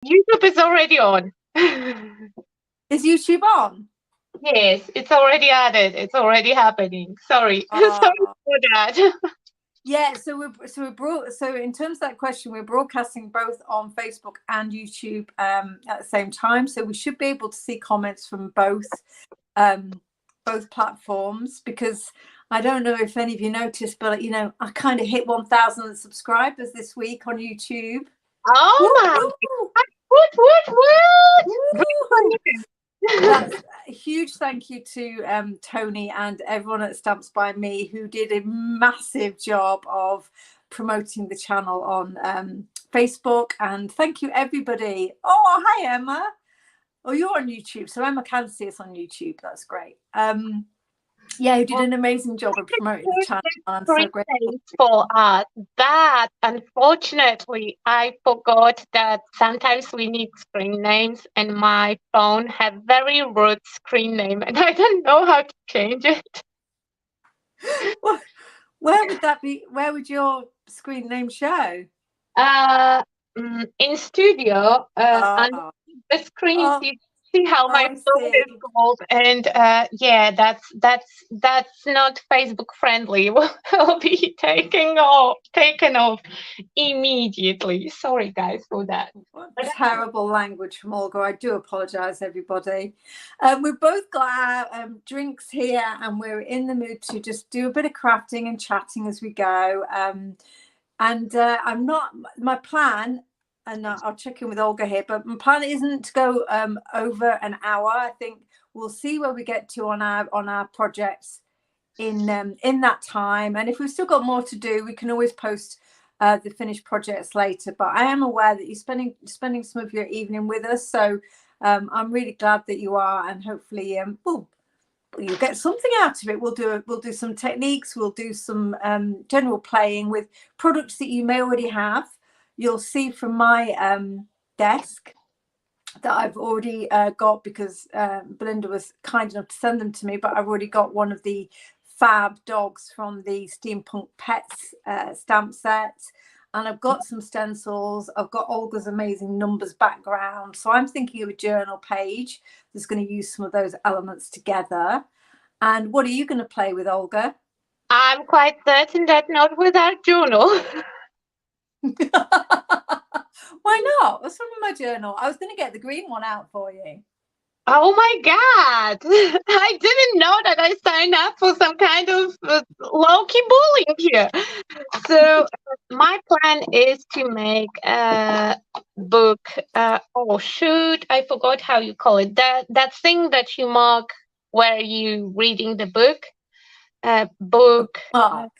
YouTube is already on. Is YouTube on? Yes, it's already added. It's already happening. Sorry. Sorry Oh, for that. yeah. So in terms of that question, we're broadcasting both on Facebook and YouTube at the same time. So we should be able to see comments from both platforms, because I don't know if any of you noticed, but I kind of hit 1,000 subscribers this week on YouTube. Oh my Woo! God. What? Woo! Great That's a huge thank you to Tony and everyone at Stamps by Me, who did a massive job of promoting the channel on Facebook. And thank you, everybody. Oh, hi, Emma. Oh, you're on YouTube, so Emma can see us on YouTube. That's great. Yeah, you did an amazing job of promoting the channel. I'm so grateful. names for us. That unfortunately I forgot that sometimes we need screen names, and my phone had very rude screen name, and I don't know how to change it. Where would that be? Where would your screen name show? Uh, in studio, under Oh, the screen, oh, you see how oh, my I phone see. is called, and yeah, that's not Facebook friendly. Will be taken off immediately. Sorry, guys, for that. What But terrible language from Olga. I do apologise, everybody. We've both got our drinks here, and we're in the mood to just do a bit of crafting and chatting as we go. My plan, and I'll check in with Olga here, but my plan isn't to go over an hour. I think we'll see where we get to on our projects in that time. And if we've still got more to do, we can always post the finished projects later. But I am aware that you're spending some of your evening with us, so I'm really glad that you are, and hopefully you'll get something out of it. We'll do some techniques, we'll do some general playing with products that you may already have. You'll see from my desk that I've already got, because Belinda was kind enough to send them to me, but I've already got one of the fab dogs from the Steampunk Pets stamp set, and I've got some stencils. I've got Olga's amazing numbers background, so I'm thinking of a journal page that's going to use some of those elements together. And what are you going to play with, Olga? I'm quite certain that not with our journal. Why not? What's wrong with my journal? I was going to get the green one out for you. Oh my God. I didn't know that I signed up for some kind of low-key bullying here. So my plan is to make a book. Oh shoot, I forgot how you call it. That thing that you mark where you reading the book. Book. Mark.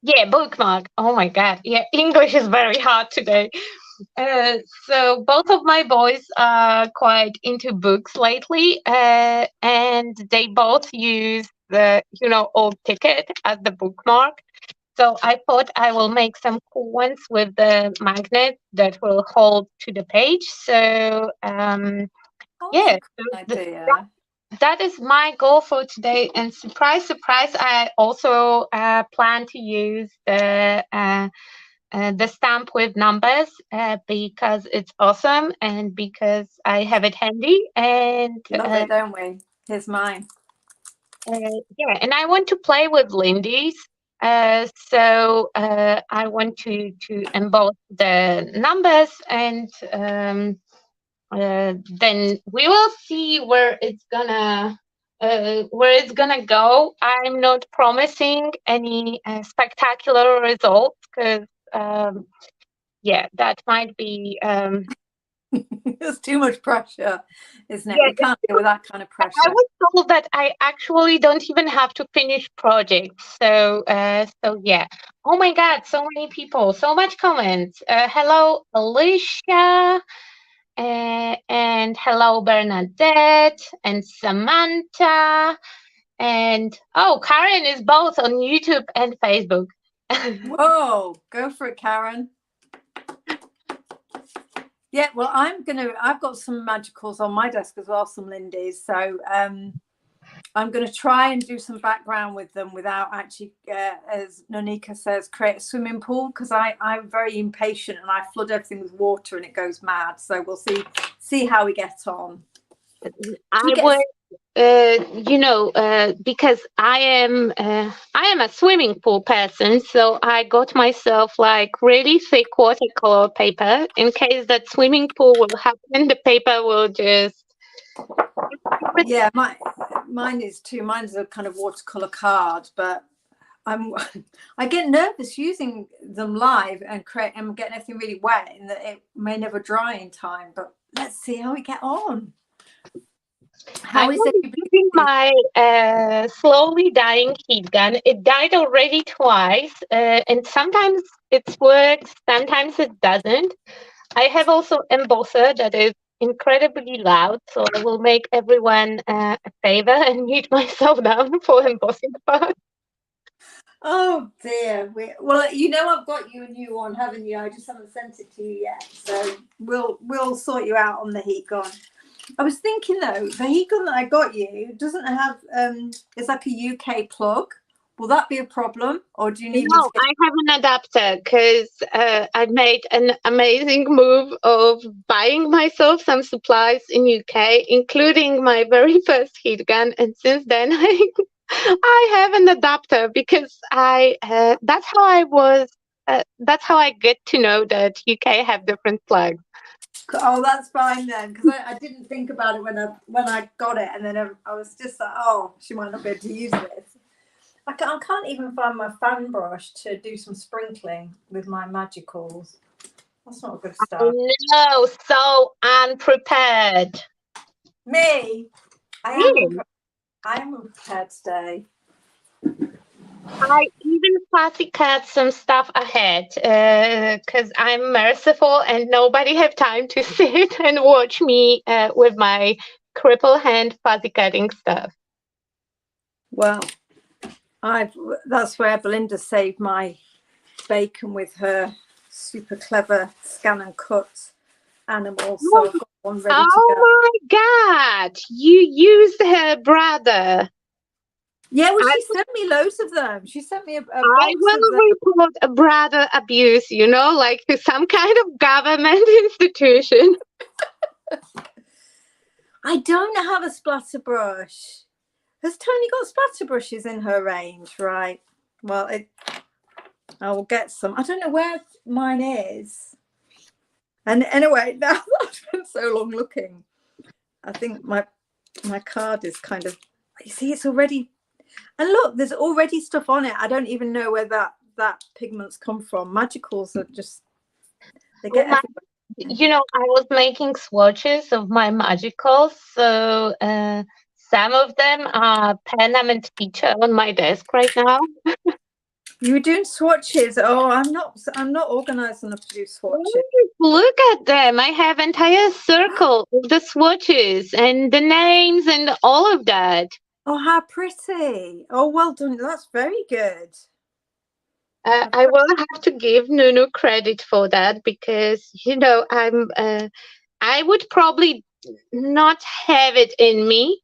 Yeah, bookmark. Oh my God. Yeah, English is very hard today. Uh, so both of my boys are quite into books lately, and they both use the old ticket as the bookmark. So I thought I will make some cool ones with the magnet that will hold to the page. So Oh, that's yeah, a so cool idea. that is my goal for today. And surprise, surprise, I also plan to use the stamp with numbers because it's awesome and because I have it handy. And Love it, don't we? Here's mine. yeah, and I want to play with Lindy's. So I want to emboss the numbers, and then we will see where it's gonna go. I'm not promising any spectacular results because yeah, that might be It's too much pressure, isn't it? yeah. We can't deal with that kind of I pressure. was told that I actually don't even have to finish projects. So yeah. Oh my God, so many people, so much comments. Hello, Alicia, and hello, Bernadette, and Samantha, and oh, Karen is both on YouTube and Facebook. Whoa, go for it, Karen. Yeah, well, I've got some magicals on my desk as well, some Lindy's. So I'm going to try and do some background with them without actually, as Nonika says, create a swimming pool, because I'm very impatient and I flood everything with water and it goes mad. So we'll see how we get on. I would, because I am a swimming pool person, so I got myself like really thick watercolor paper in case that swimming pool will happen. The paper will just. Yeah, mine is too. Mine's a kind of watercolor card, but I get nervous using them live and getting everything really wet, and that it may never dry in time. But let's see how we get on. How is it using my slowly dying heat gun? It died already twice, and sometimes it works, sometimes it doesn't. I have also embosser that is incredibly loud, so I will make everyone a favor and mute myself down for embossing part. Oh dear. Well, I've got you a new one, haven't you? I just haven't sent it to you yet, so we'll sort you out on the heat gun. I was thinking though, the heat gun that I got you doesn't have it's like a UK plug. Will that be a problem, or do you need? No, I have an adapter because I made an amazing move of buying myself some supplies in UK, including my very first heat gun, and since then I have an adapter because that's how I was. That's how I get to know that UK have different plugs. Oh, that's fine then, because I didn't think about it when I got it, and then I was just like, oh, she might not be able to use this. I can't even find my fan brush to do some sprinkling with my magicals. That's not a good start. No, so unprepared. Me, I am unprepared today. I even fussy cut some stuff ahead because I'm merciful and nobody have time to sit and watch me with my cripple hand fuzzy cutting stuff. Well, that's where Belinda saved my bacon with her super clever scan and cut animals. So I've got one ready to go. Oh my God! You used her brother. Yeah, well, she sent me loads of them. She sent me a box I will report a brother abuse, like to some kind of government institution. I don't have a splatter brush. Has Tony got splatter brushes in her range? Right. Well, I will get some. I don't know where mine is. And anyway, now I've been so long looking. I think my card is kind of, you see, it's already, and look, there's already stuff on it. I don't even know where that pigments come from. Magicals are just, they get everywhere. I was making swatches of my magicals, so some of them are pen and feature on my desk right now. You were doing swatches. Oh, I'm not organized enough to do swatches. Look at them. I have entire circle of the swatches and the names and all of that. Oh, how pretty. Oh, well done. That's very good. I will have to give Nunu credit for that because, I would probably not have it in me,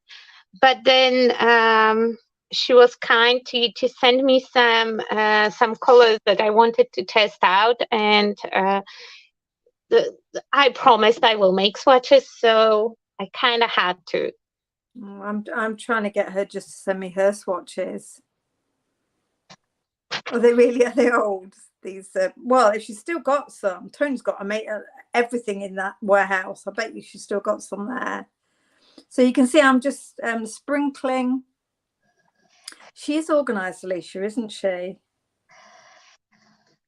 but then she was kind to send me some colors that I wanted to test out, and I promised I will make swatches, so I kind of had to. I'm trying to get her just to send me her swatches. Are they old? These well, if she's still got some, Tony's got everything in that warehouse. I bet you she's still got some there. So you can see I'm just sprinkling. She is organized, Alicia, isn't she?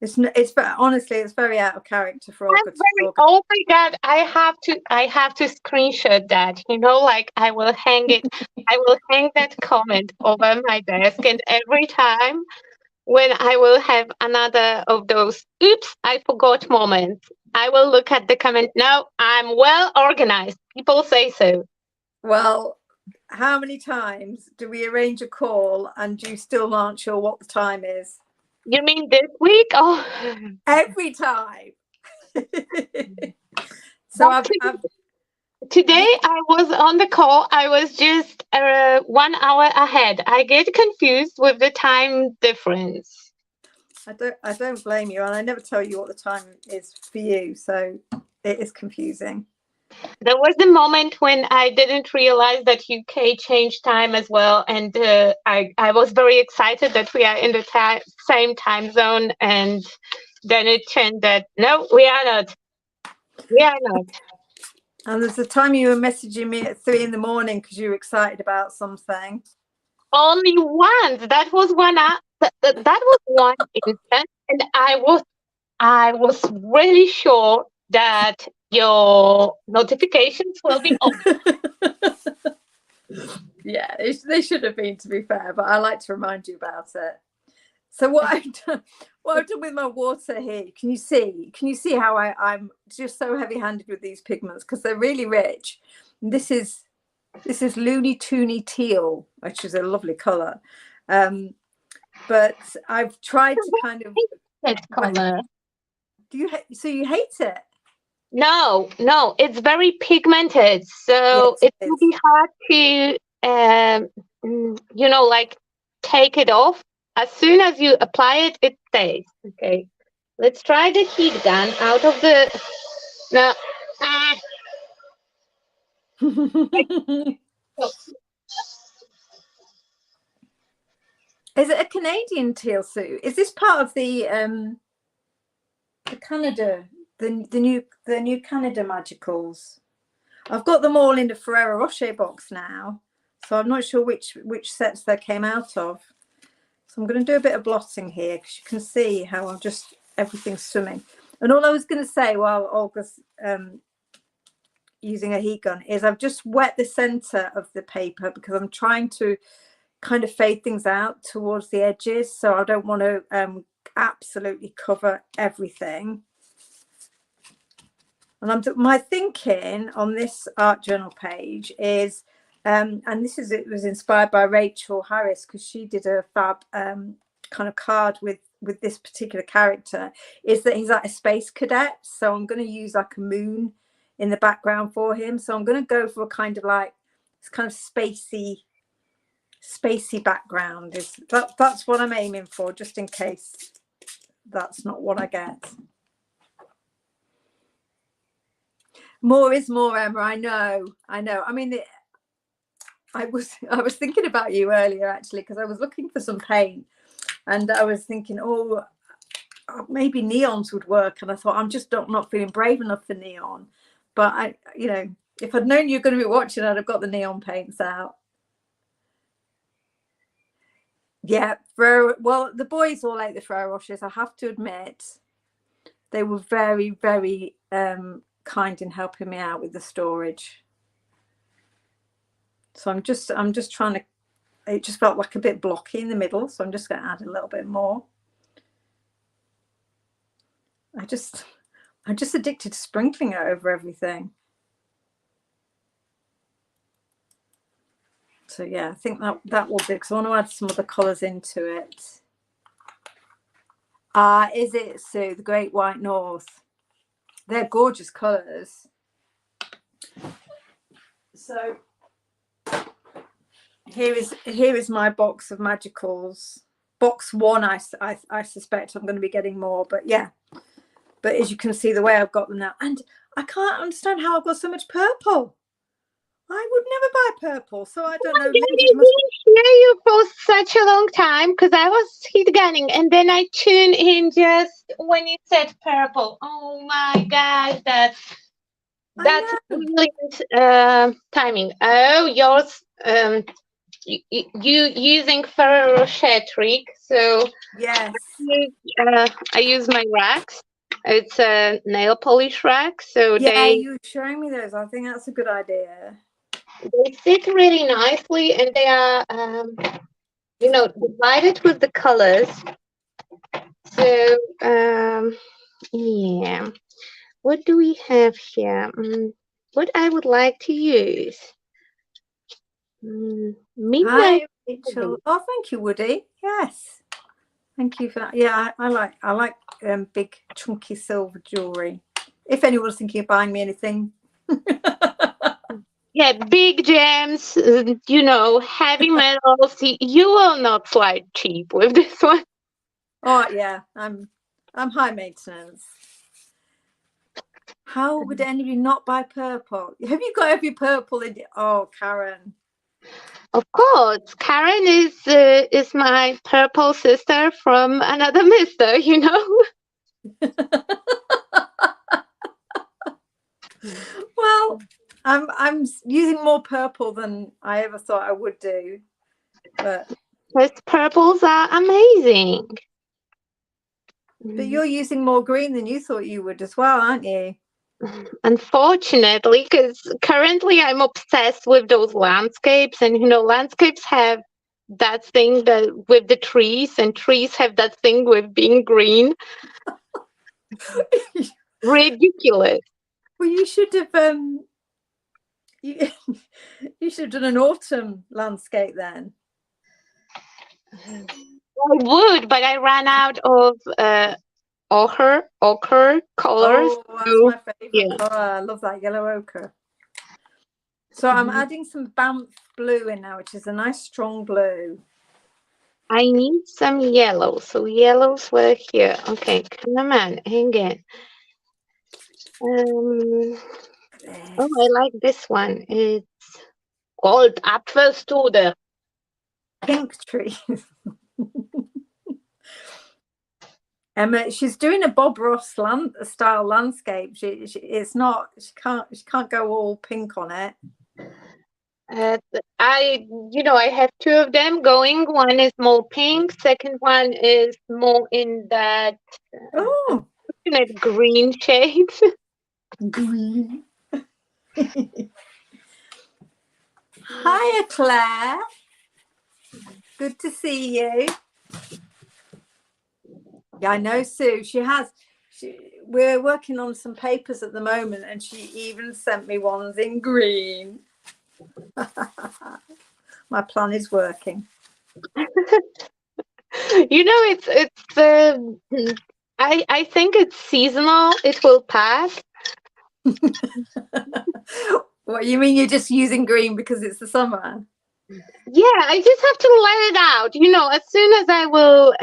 It's honestly, it's very out of character for Olga. Oh my God, I have to screenshot that. Like I will hang it. I will hang that comment over my desk, and every time when I will have another of those oops, I forgot moments, I will look at the comment. No, I'm well organized. People say so. Well, how many times do we arrange a call and you still aren't sure what the time is? You mean this week? Oh, every time. So today I was on the call. I was just 1 hour ahead. I get confused with the time difference. I don't blame you, and I never tell you what the time is for you, so it is confusing. There was a moment when I didn't realize that UK changed time as well, and I was very excited that we are in the same time zone, and then it turned that no, we are not. We are not. And there's the time you were messaging me at 3 in the morning because you were excited about something. Only once. That was one. That was one instant, and I was really sure that your notifications will be on. Yeah, they should have been, to be fair, but I like to remind you about it. So what I've done with my water here, can you see how I'm just so heavy-handed with these pigments because they're really rich. And this is Looney Toony teal, which is a lovely color. But I've tried to kind of that color. So you hate it? No, it's very pigmented, so Yes, it will be hard to like take it off. As soon as you apply it, it stays. Okay, let's try the heat gun out of the. No. Is it a Canadian teal, Sue? Is this part of the Canada, the new Canada Magicals? I've got them all in the Ferrero Rocher box now, so I'm not sure which sets they came out of. So I'm going to do a bit of blotting here because you can see how I'm just everything's swimming. And all I was going to say while Olga's using a heat gun is I've just wet the center of the paper because I'm trying to kind of fade things out towards the edges, so I don't want to absolutely cover everything. And my thinking on this art journal page is and it was inspired by Rachel Harris because she did a fab kind of card with this particular character, is that he's like a space cadet, so I'm going to use like a moon in the background for him. So I'm going to go for a kind of like this kind of spacey background. That's what I'm aiming for, just in case that's not what I get. More is more, Emma. I know. I mean, I was thinking about you earlier actually, because I was looking for some paint and I was thinking, oh, maybe neons would work, and I thought I'm just not feeling brave enough for neon. But if I'd known you were going to be watching, I'd have got the neon paints out. Yeah, well, the boys all ate the Ferrero Rochers. I have to admit, they were very, very kind in helping me out with the storage. So I'm just trying to. It just felt like a bit blocky in the middle, so I'm just going to add a little bit more. I'm just addicted to sprinkling it over everything. So yeah, I think that will do, because I want to add some other colours into it. Is it, Sue? The Great White North. They're gorgeous colours. So here is my box of Magicals. Box 1, I suspect I'm going to be getting more, but yeah. But as you can see, the way I've got them now, and I can't understand how I've got so much purple. I would never buy purple, so I don't know. Maybe I didn't hear you for such a long time because I was heat gunning, and then I tuned in just when you said purple. Oh my gosh, that's brilliant timing. Oh, yours. You using Ferrero Rocher trick, so yes. I use my racks. It's a nail polish rack, so yeah, you were showing me those. I think that's a good idea. They sit really nicely, and they are divided with the colors. So yeah, what do we have here? What I would like to use. Hi, Rachel. Oh, thank you, Woody. Yes, thank you for that. Yeah, I like big chunky silver jewelry. If anyone's thinking of buying me anything. Yeah, big gems, heavy metals. You will not slide cheap with this one. Oh yeah, I'm high maintenance. How would anybody not buy purple? Have you got every purple in it? Oh, Karen. Of course, Karen is my purple sister from another mister, Well, I'm using more purple than I ever thought I would do, but Those purples are amazing. you're using more green than you thought you would as well, aren't you? Unfortunately, because currently I'm obsessed with those landscapes, and landscapes have that thing that with the trees, and trees have that thing with being green. Ridiculous. Well, you should have you, you should have done an autumn landscape then. I would, but I ran out of ochre colors. Oh, that's So, my favorite color. I love that yellow ochre. So I'm adding some Banff blue in now, which is a nice strong blue. I need some yellow. So yellows were here. Okay, come on, hang in. Oh, I like this one. It's called Apfelstude. Pink tree. Emma, she's doing a Bob Ross style landscape. It's not. She can't go all pink on it. I have two of them going. One is more pink. Second one is more in that green shade. Green. Hiya, Claire. Good to see you. Yeah, I know Sue. We're working on some papers at the moment, and she even sent me ones in green. My plan is working. I think it's seasonal. It will pass. What, you mean you're just using green because it's the summer? Yeah, I just have to let it out. As soon as I will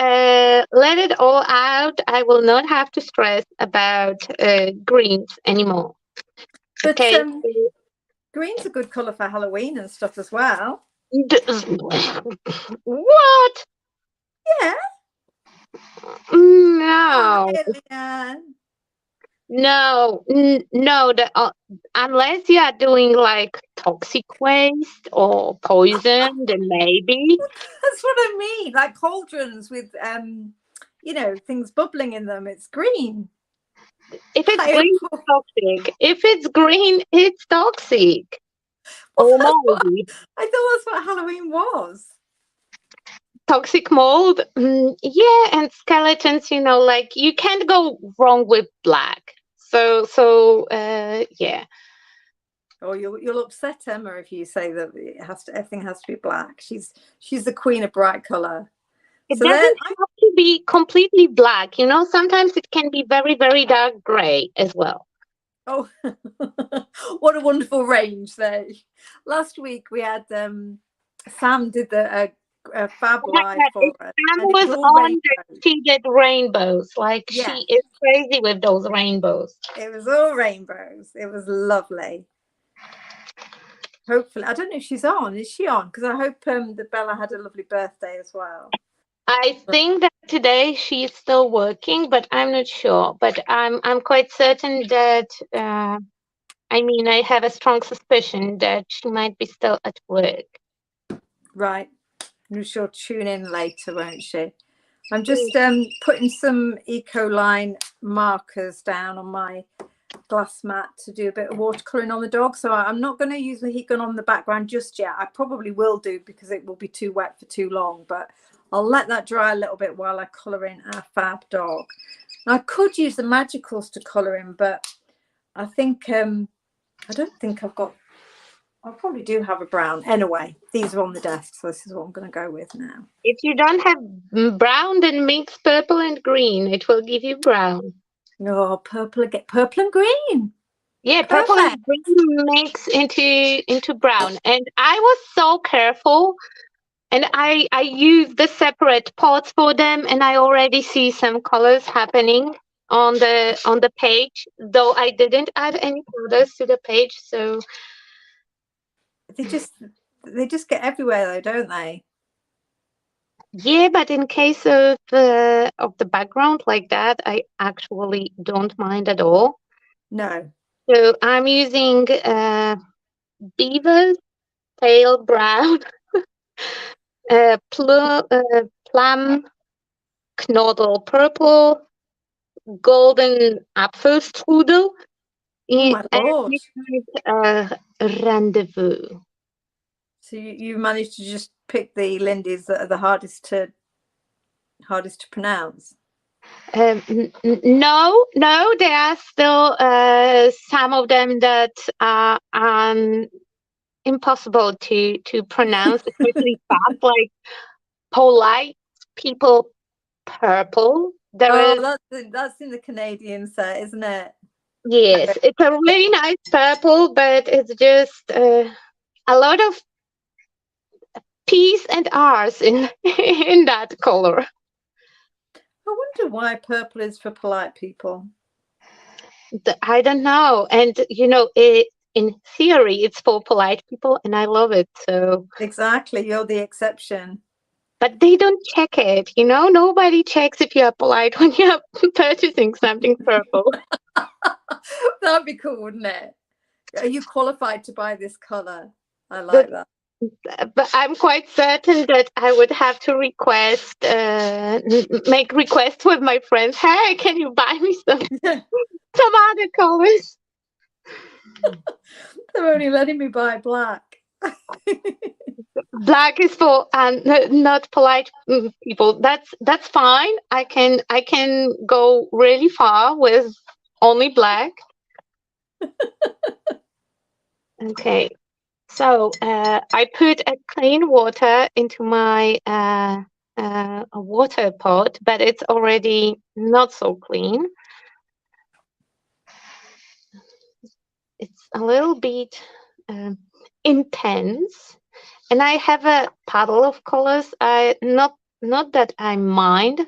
let it all out, I will not have to stress about greens anymore. But Okay. green's a good color for Halloween and stuff as well. What? Yeah. No. No, unless you are doing like toxic waste or poison, then maybe. That's what I mean. Like cauldrons with things bubbling in them. It's green. If it's green, it's toxic. If it's green, it's toxic. Well, I thought that's what Halloween was. Toxic mold. Yeah, and skeletons, like you can't go wrong with black. So yeah. Oh, you'll upset Emma if you say that everything has to be black. She's the queen of bright color. It doesn't have to be completely black. Sometimes it can be very, very dark gray as well. Oh, what a wonderful range there. Last week we had Sam did a fab live for us. Sam was on she did rainbows. Like she is crazy with those rainbows. It was all rainbows. It was lovely. Hopefully, I don't know if she's on. Is she on? Because I hope that Bella had a lovely birthday as well. I think that today she is still working, but I'm not sure. But I'm quite certain that I have a strong suspicion that she might be still at work. Right. She'll tune in later, won't she? I'm just putting some Ecoline markers down on my glass mat to do a bit of watercolouring on the dog. So I'm not going to use the heat gun on the background just yet. I probably will do because it will be too wet for too long. But I'll let that dry a little bit while I colour in our fab dog. Now, I could use the magicals to colour in, but I think I don't think I've got. I probably do have a brown. Anyway, these are on the desk, so this is what I'm going to go with now. If you don't have brown, then mix purple and green. It will give you brown. Oh, purple again. Purple and green. Yeah, purple and Perfect. green mix into brown. And I was so careful, and I used the separate pots for them, and I already see some colors happening on the page, though I didn't add any colors to the page. So They just they just get everywhere though, don't they? yeah, but in case of the background like that, I actually don't mind at all. No. So I'm using beaver pale brown, plum knoddle purple, golden apfelstrudel, Oh my and lord. rendezvous. So you managed to just pick the Lindy's that are the hardest to pronounce. No, there are still some of them that are impossible to pronounce, especially fast, like polite people purple. There Oh, is that's in the Canadian set, isn't it? yes, it's a really nice purple, but it's just a lot of P's and R's in in that color. I wonder why purple is for polite people. I don't know, and in theory, it's for polite people, and I love it. So, Exactly, you're the exception. but they don't check it. Nobody checks if you are polite when you're purchasing something purple. That'd be cool, wouldn't it? Are you qualified to buy this color? I But like that. but I'm quite certain that I would have to make requests with my friends. Hey, can you buy me some other colors? They're only letting me buy black. Black is for not polite people. That's fine. I can go really far with only black. Okay. So I put a clean water into my a water pot, but it's already not so clean. It's a little bit intense, and I have a puddle of colors. I not that I mind.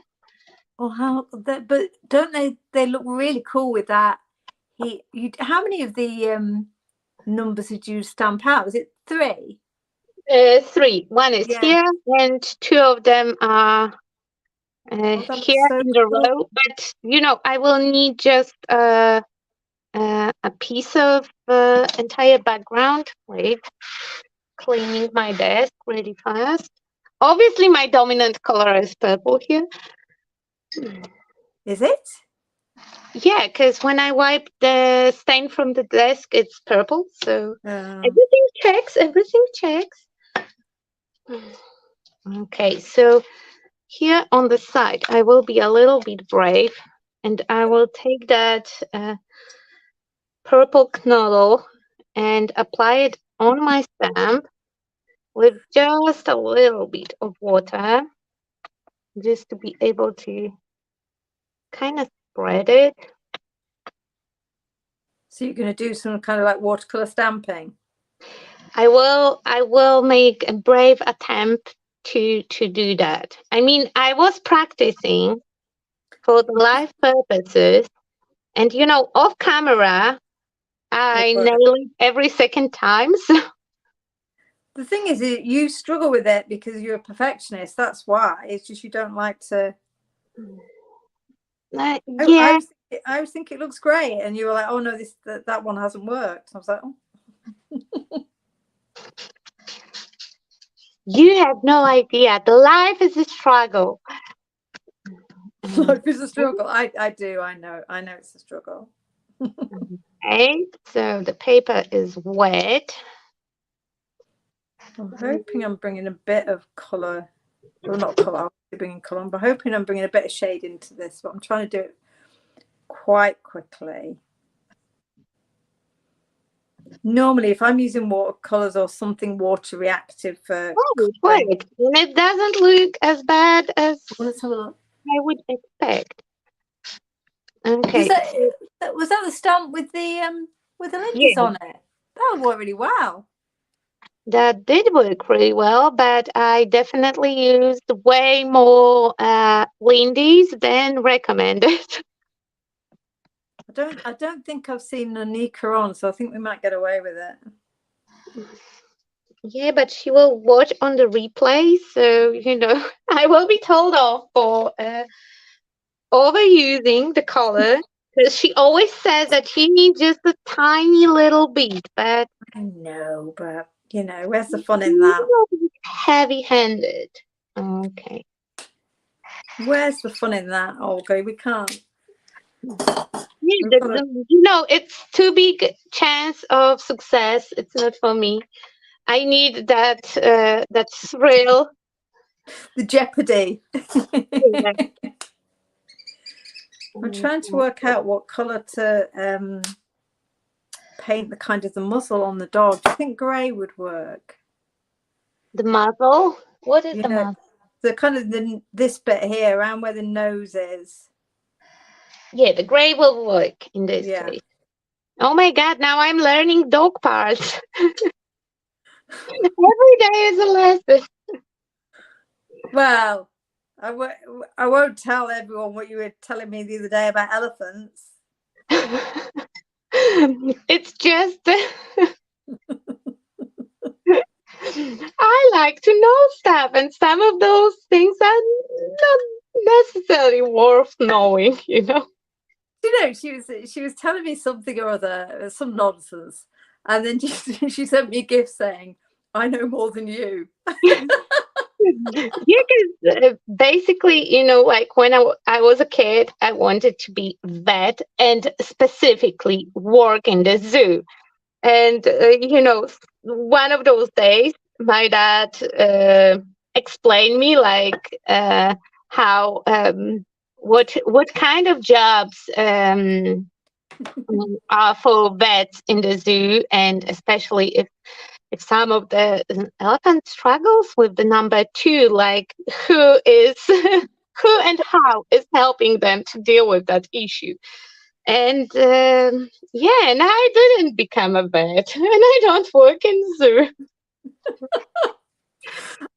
Oh, but don't they look really cool with that? How many of the numbers did you stamp out? Was it 3? Three. One is Yeah. here, and two of them are Oh, that looks here so in the cool. row. But I will need just a piece of entire background. Wait, cleaning my desk really fast. Obviously, my dominant color is purple here. Is it? Yeah, because when I wipe the stain from the desk, it's purple. So Uh, everything checks. Everything checks. Okay, so here on the side, I will be a little bit brave, and I will take that purple knoddle and apply it on my stamp with just a little bit of water, just to be able to kind of spread it. so you're going to do some kind of like watercolor stamping? I will make a brave attempt to do that. I mean, I was practicing for the live purposes, and off camera, It I works. nail it every second time. So The thing is, you struggle with it because you're a perfectionist. That's why. It's just you don't like to. yeah, I was thinking it looks great, and you were like, "Oh no, that one hasn't worked." I was like, "Oh, you have no idea. The life is a struggle. life is a struggle." I do. I know it's a struggle. Okay, so the paper is wet. I'm hoping I'm bringing a bit of color. Well, not color. I'm bringing color, but hoping I'm bringing a bit of shade into this. But I'm trying to do it quite quickly. Normally, if I'm using watercolors or something water reactive for It coloring, worked, and it doesn't look as bad as let's have a look. I would expect. Okay, Was that the stamp with the with the lenses Yeah, on it. That worked really well. that did work really well, but I definitely used way more Lindy's than recommended. I don't think I've seen Nanika on, so I think we might get away with it. Yeah, but she will watch on the replay, so I will be told off for overusing the color. Because she always says that she needs just a tiny little bit, but I know, but where's the fun in that? Heavy-handed. Okay. Where's the fun in that, Olga? We can't. Yeah, We've got to, it's too big chance of success. It's not for me. I need that thrill. the jeopardy. Yeah. I'm trying to work out what colour to paint the kind of the muzzle on the dog. Do you think grey would work? The muzzle. What is You the know, muzzle? the kind of this bit here, around where the nose is. Yeah, the gray will work in this Yeah. case. Oh my God! Now I'm learning dog parts. Every day is a lesson. Well, I won't tell everyone what you were telling me the other day about elephants. It's just I like to know stuff, and some of those things are not necessarily worth knowing. She was telling me something or other, some nonsense, and then she sent me a gift saying, "I know more than you." Yeah, because basically, like when I was a kid, I wanted to be vet and specifically work in the zoo. And, one of those days, my dad explained me like how what kind of jobs are for vets in the zoo, and especially if some of the elephant struggles with the number two, like who is who and how is helping them to deal with that issue. And yeah, and I didn't become a vet, and I don't work in zoo.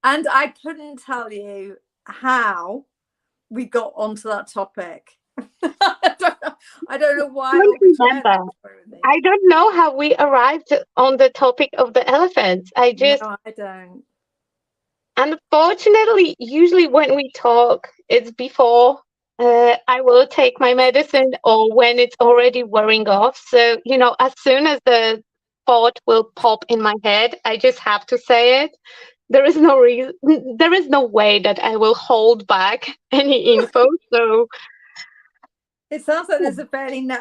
And I couldn't tell you how we got onto that topic. I don't know why I don't Olga shared that remember. story with me. I don't know how we arrived on the topic of the elephants. No, I don't. Unfortunately, usually when we talk, it's before I will take my medicine or when it's already wearing off. So, as soon as the thought will pop in my head, I just have to say it. There is no reason, there is no way that I will hold back any info. So, It sounds like there's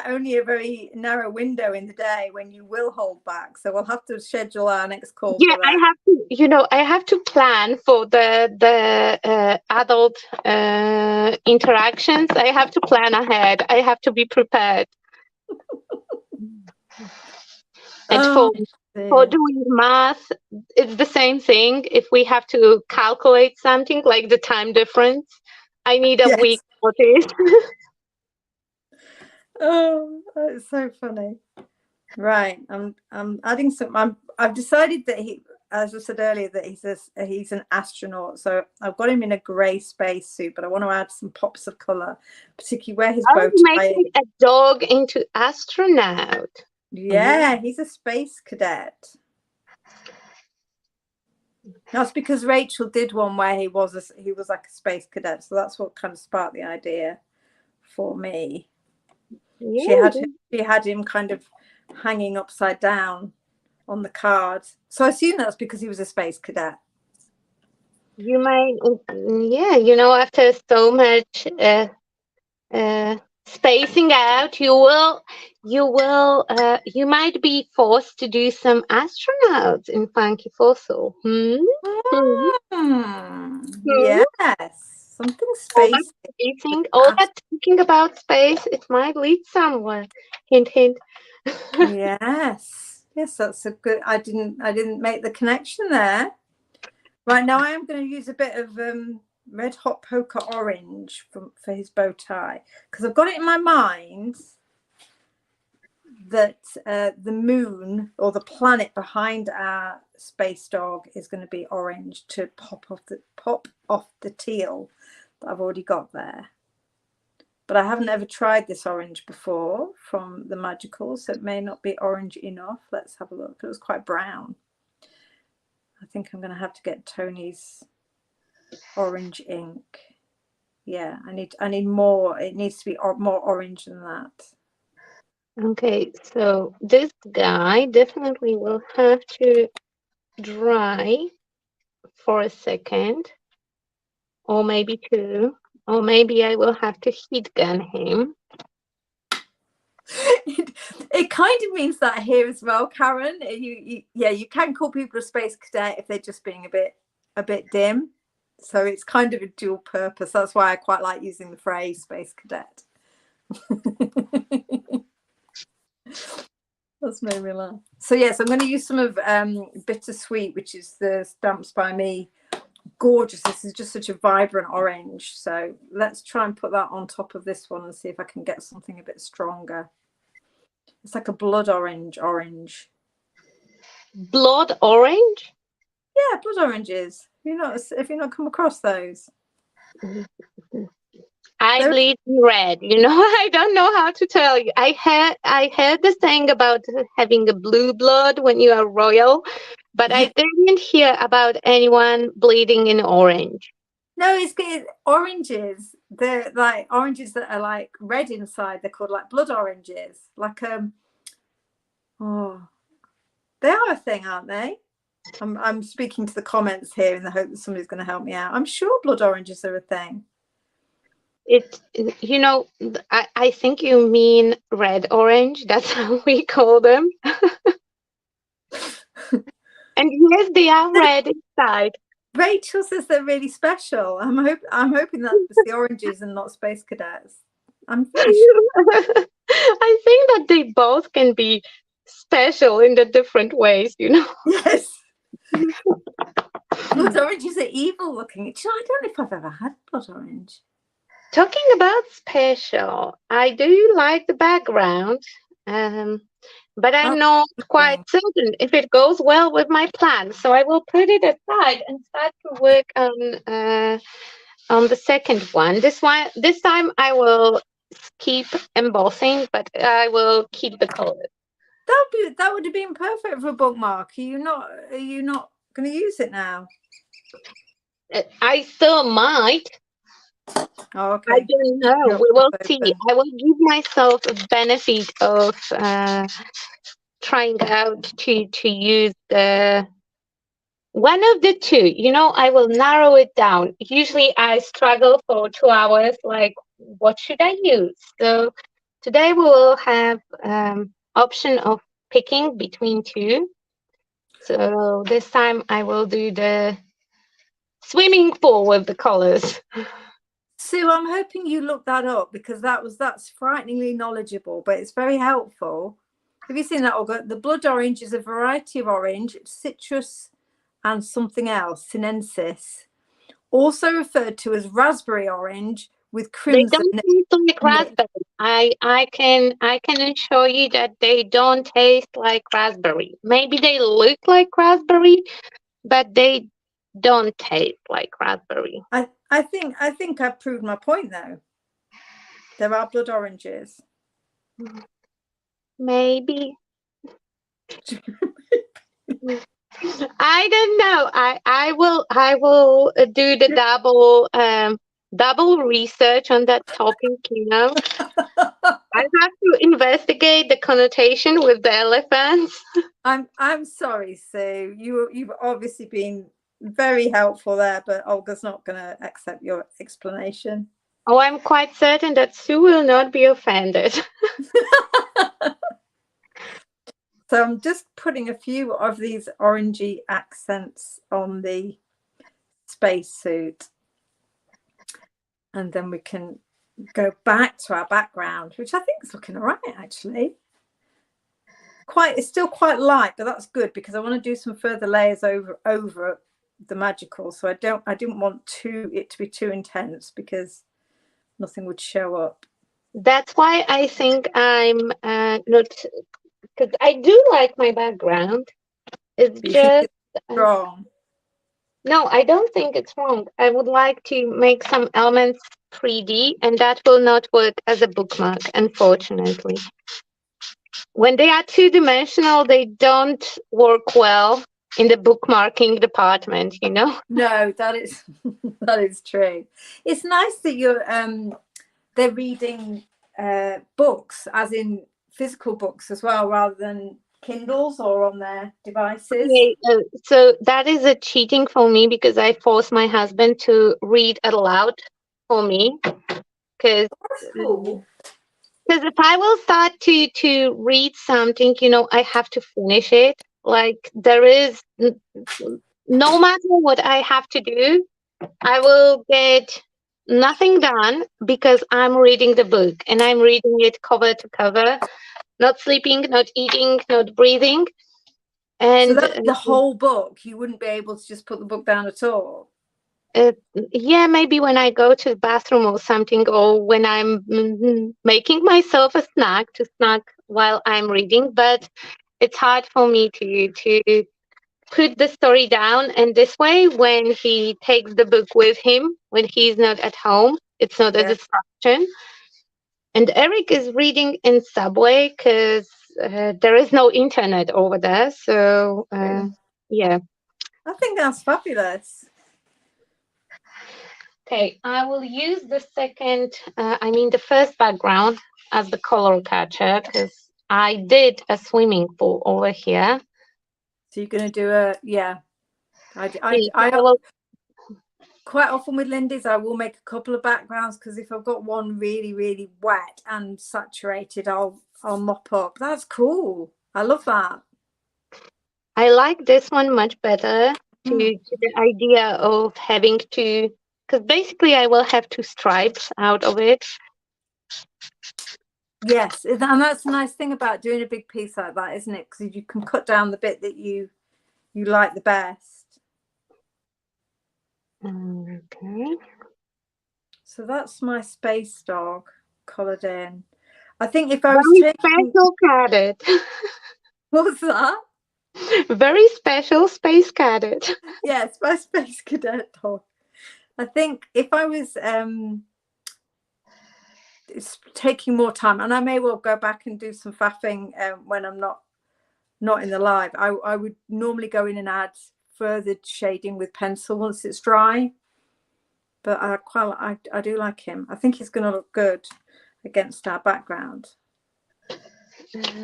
only a very narrow window in the day when you will hold back. So we'll have to schedule our next call yeah, for that. I have to plan for the adult interactions. I have to plan ahead. I have to be prepared. And for doing math, it's the same thing. If we have to calculate something like the time difference, I need a week notice. Oh, that's so funny. Right. I'm adding some. I've decided that as I said earlier, that he's an astronaut. So I've got him in a grey space suit, but I want to add some pops of colour, particularly where his bow tie. Making a dog into astronaut. Yeah, he's a space cadet. That's because Rachel did one where he was like a space cadet. So that's what kind of sparked the idea for me. Yeah. She had him kind of hanging upside down on the card. So I assume that's because he was a space cadet. You might, after so much spacing out, you might be forced to do some astronauts in Funky Fossil. Yes, something spacey. Olga thinking about space, it might lead somewhere. Hint, hint. Yes, that's a good. I didn't make the connection there. Right, now I am going to use a bit of red hot poker orange for his bow tie, because I've got it in my mind that the moon or the planet behind our space dog is going to be orange to pop off the teal that I've already got there. But I haven't ever tried this orange before from the Magical, so it may not be orange enough. Let's have a look. It was quite brown. I think I'm going to have to get Tony's orange ink. Yeah, I need more. It needs to be more orange than that. Okay, so this guy definitely will have to dry for a second, or maybe two, or maybe I will have to heat gun him. It kind of means that here as well, Karen. You can call people a space cadet if they're just being a bit dim. So it's kind of a dual purpose. That's why I quite like using the phrase space cadet. That's made me laugh. So yes, I'm going to use some of Bittersweet, which is the Stamps by Me. Gorgeous. This is just such a vibrant orange. So let's try and put that on top of this one and see if I can get something a bit stronger. It's like a blood orange. Blood orange? Yeah, blood oranges. If you're not come across those. I bleed red. I don't know how to tell you. I heard the thing about having a blue blood when you are royal, but I didn't hear about anyone bleeding in orange. No, it's oranges. They're like oranges that are like red inside. They're called like blood oranges. Like they are a thing, aren't they? I'm speaking to the comments here in the hope that somebody's going to help me out. I'm sure blood oranges are a thing. I think you mean red orange. That's how we call them. And yes, they are red inside. Rachel says they're really special. I'm hoping that's the oranges and not space cadets. I'm pretty sure. I think that they both can be special in the different ways, Yes. Blood oranges are evil looking. I don't know if I've ever had blood orange. Talking about special, I do like the background, but I'm not quite certain if it goes well with my plan. So I will put it aside and start to work on the second one. This time I will keep embossing, but I will keep the colors. That would have been perfect for a bookmark. Are you not going to use it now? I still might. Oh, okay. I don't know. We will see. I will give myself a benefit of trying out to use the one of the two. I will narrow it down. Usually I struggle for 2 hours, like, what should I use? So today we will have option of picking between two. So this time I will do the swimming pool with the colors. Sue, I'm hoping you looked that up because that's frighteningly knowledgeable, but it's very helpful. Have you seen that, Olga? The blood orange is a variety of orange, citrus, and something else, sinensis, also referred to as raspberry orange with crimson. They don't taste like raspberry. I can assure you that they don't taste like raspberry. Maybe they look like raspberry, but they don't taste like raspberry. I think I've proved my point though. There are blood oranges. Maybe. I don't know. I will do the double research on that topic. I have to investigate the connotation with the elephants. I'm sorry, Sue. You've obviously been very helpful there, but Olga's not going to accept your explanation. Oh, I'm quite certain that Sue will not be offended. So I'm just putting a few of these orangey accents on the spacesuit. And then we can go back to our background, which I think is looking all right, actually. It's still quite light, but that's good because I want to do some further layers over the magical. So I didn't want it to be too intense because nothing would show up. That's why I think I'm not because I do like my background. It's You think just it's wrong? no, I don't think it's wrong. I would like to make some elements 3D, and that will not work as a bookmark, unfortunately. When they are two-dimensional, they don't work well in the bookmarking department, you know? No, that is that is true. It's nice that they're reading books, as in physical books as well, rather than Kindles or on their devices. Okay, so that is a cheating for me because I force my husband to read aloud for me because That's cool. if I will start to read something, you know, I have to finish it. Like there is no matter what I have to do, I will get nothing done because I'm reading the book and I'm reading it cover to cover, not sleeping, not eating, not breathing. So And that's the whole book. You wouldn't be able to just put the book down at all. uh, yeah, maybe when I go to the bathroom or something, or when I'm making myself a snack to snack while I'm reading. But it's hard for me to put the story down. And this way, when he takes the book with him, when he's not at home, it's not a Yeah. distraction. And Eric is reading in subway because there is no internet over there. So yeah. I think that's fabulous. Okay, I will use the the first background as the color catcher because I did a swimming pool over here. So you're going to do a, yeah. See, so I I will, quite often with Lindy's, I will make a couple of backgrounds because if I've got one really, really wet and saturated, I'll mop up. That's cool. I love that. I like this one much better Mm. to the idea of having to, because basically I will have two stripes out of it. Yes, and that's the nice thing about doing a big piece like that, isn't it? Because you can cut down the bit that you like the best. Okay. So that's my space dog coloured in. I think if I was Very taking, special cadet. what was that? Very special space cadet. Yes, my space cadet dog. I think if I was it's taking more time, and I may well go back and do some faffing when I'm not in the live. I would normally go in and add further shading with pencil once it's dry. But I do like him. I think he's going to look good against our background.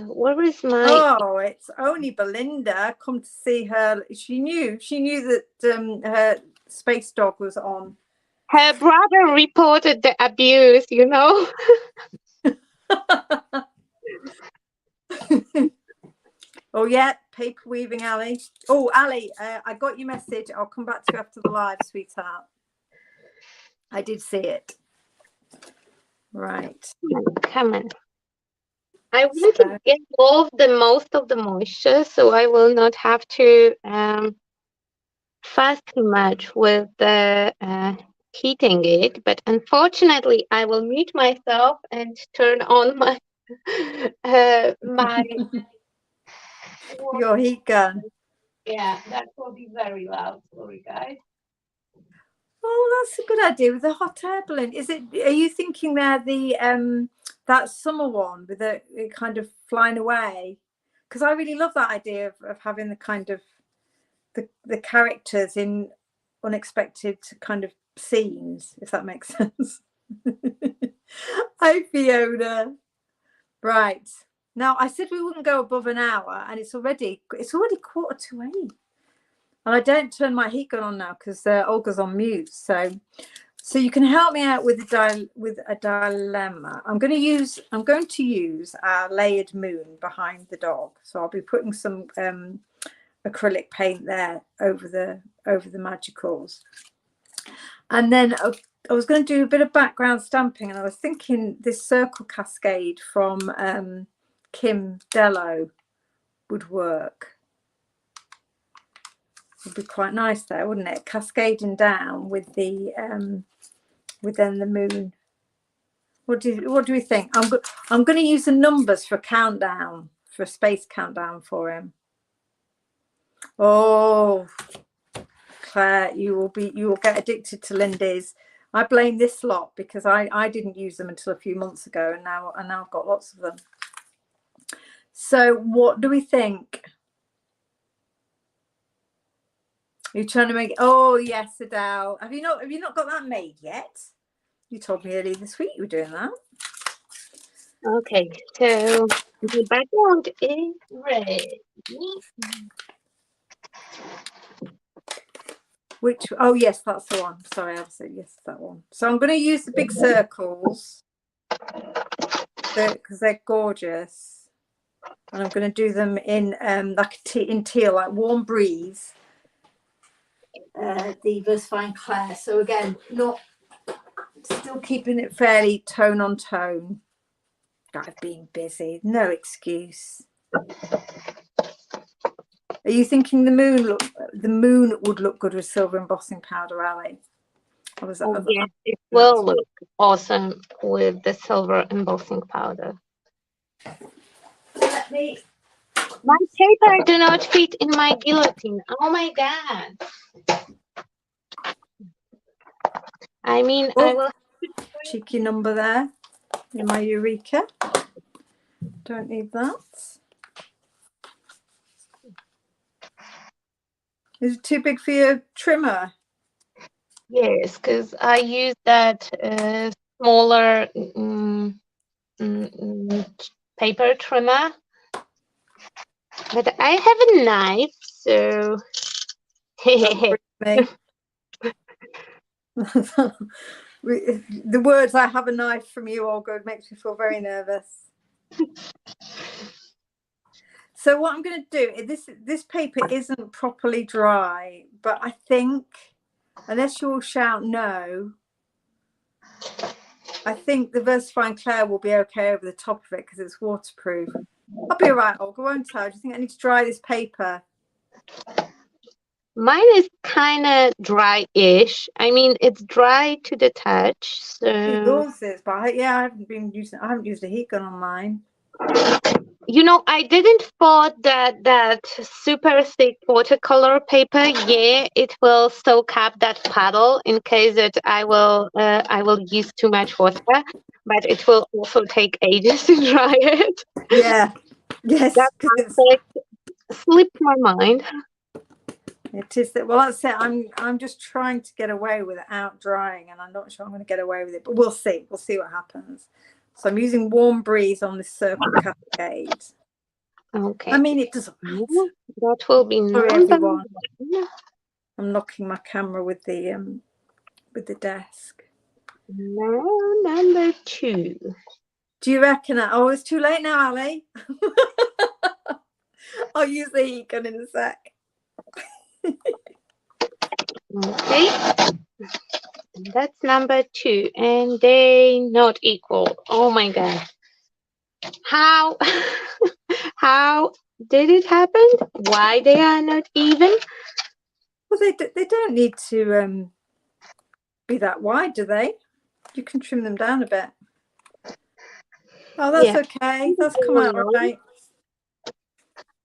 Where is my? Oh, it's only Belinda. Come to see her. She knew that her space dog was on. Her brother reported the abuse, you know. Oh yeah, paper weaving, Ali. Oh, Ali, I got your message. I'll come back to you after the live, sweetheart. I did see it. Right. Come on. I want to get off the most of the moisture, so I will not have to fuss too much with the heating it. But unfortunately, I will mute myself and turn on my my. Your heat gun. Yeah, that will be very loud. Sorry, guys. Oh, that's a good idea with the hot air balloon. Is it? Are you thinking they're the that summer one with it kind of flying away? Because I really love that idea of having the kind of the characters in unexpected kind of scenes, if that makes sense. Hi, Fiona. Right. Now I said we wouldn't go above an hour, and it's already 7:45. And I don't turn my heat gun on now because Olga's on mute. So you can help me out with a dilemma. I'm going to use our layered moon behind the dog. So I'll be putting some acrylic paint there over the magicals. And then I was going to do a bit of background stamping, and I was thinking this circle cascade from Kim Dello would work. Would be quite nice there, wouldn't it? Cascading down with the then the moon. What do we think? I'm going to use the numbers for countdown for a space countdown for him. Oh, Claire, you will get addicted to Lindy's. I blame this lot because I didn't use them until a few months ago, and now I've got lots of them. So what do we think? You're trying to make, oh yes, Adele. Have you not got that made yet? You told me earlier this week you were doing that. Okay, so the background is red. Which, oh yes, that's the one. Sorry, I said yes, that one. So I'm going to use the big circles because they're gorgeous, and I'm going to do them in like in teal, like Warm Breeze. The Versafine Claire. So again, still keeping it fairly tone on tone. I've been busy, no excuse. Are you thinking the moon would look good with silver embossing powder, Ali? Yes, it will look awesome with the silver embossing powder. Let me. My paper do not fit in my guillotine. Oh my god! I mean, I will. Cheeky number there in my Eureka. Don't need that. Is it too big for your trimmer? Yes, because I use that smaller paper trimmer. But I have a knife, so. The words "I have a knife" from you, Olga, makes me feel very nervous. So what I'm going to do, this paper isn't properly dry, but I think, unless you all shout no, I think the Versafine Claire will be okay over the top of it because it's waterproof. I'll be all right, Olga, won't I? Do you think I need to dry this paper? Mine is kind of dry-ish. I mean, it's dry to the touch. So yours is, but yeah, I haven't used a heat gun on mine. You know, I didn't thought that super thick watercolor paper, yeah, it will soak up that puddle in case that I will use too much water, but it will also take ages to dry it. Yeah. Yes. That slipped my mind. It is that. Well, that's it. I'm just trying to get away with it out drying, and I'm not sure I'm going to get away with it, but we'll see. We'll see what happens. So I'm using Warm Breeze on this circle cascade. Okay. I mean, it doesn't matter. That will be Sorry, everyone. I'm knocking my camera with the desk. Now, number 2. Do you reckon that? Oh, it's too late now, Ali. I'll use the heat gun in a sec. Okay. That's number 2, and they not equal. Oh my god. How did it happen? Why they are not even? Well, they don't need to be that wide, do they? You can trim them down a bit. Oh, that's okay. That's come out right.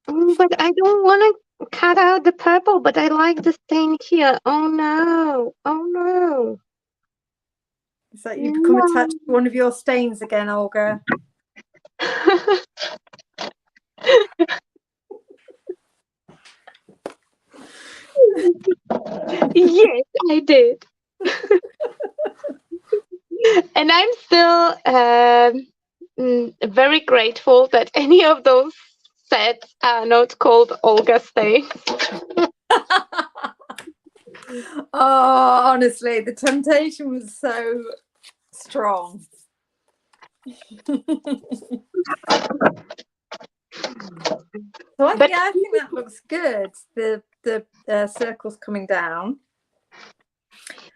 But I don't want to cut out the purple, but I like the stain here. Oh no. Oh no. Is that you become attached to one of your stains again, Olga? Yes, I did. And I'm still very grateful that any of those sets are not called Olga stains. Oh, honestly, the temptation was so strong. So I think that looks good. The circles coming down.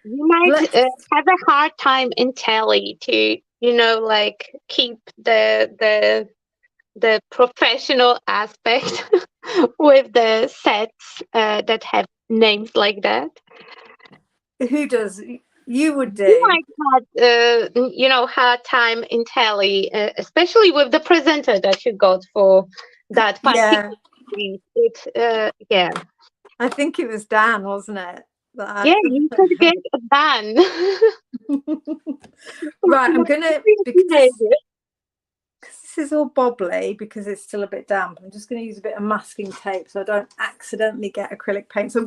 You might have a hard time in tally to, like keep the professional aspect with the sets that have names like that. Who does? You would do. You might have, hard time in tally, especially with the presenter that you got for that Yeah, particular piece. It yeah. I think it was Dan, wasn't it? Yeah, you could get a ban. Right, I'm gonna, because this is all bobbly because it's still a bit damp. I'm just going to use a bit of masking tape so I don't accidentally get acrylic paint. So I'm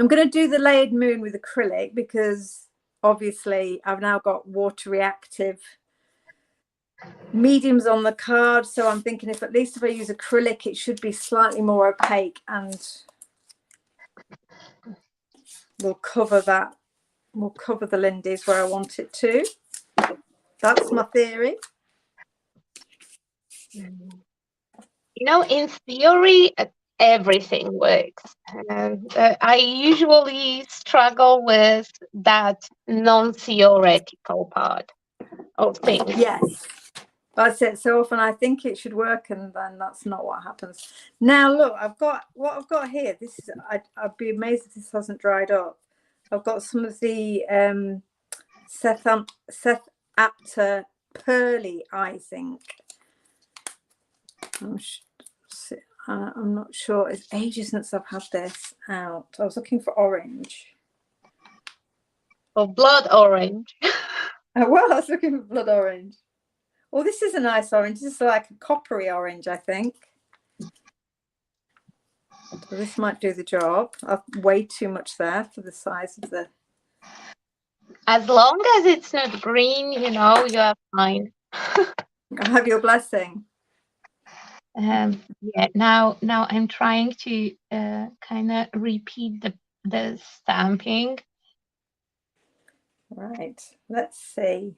gonna do the layered moon with acrylic because obviously I've now got water reactive mediums on the card. So I'm thinking if I use acrylic, it should be slightly more opaque and we'll cover that. We'll cover the Lindy's where I want it to. That's my theory. In theory, everything works. I usually struggle with that non-theoretical part of things. Yes, that's it. So often I think it should work, and then that's not what happens. Now look, I've got here. This is I'd be amazed if this hasn't dried up. I've got some of the Seth Apter Pearly Eye Ink. I'm not sure. It's ages since I've had this out. I was looking for orange. Or blood orange. Well, I was looking for blood orange. Oh, this is a nice orange. This is like a coppery orange, I think. So this might do the job. I've way too much there for the size of the... As long as it's not green, you are fine. I have your blessing. Yeah. Now I'm trying to kind of repeat the stamping. Right. Let's see.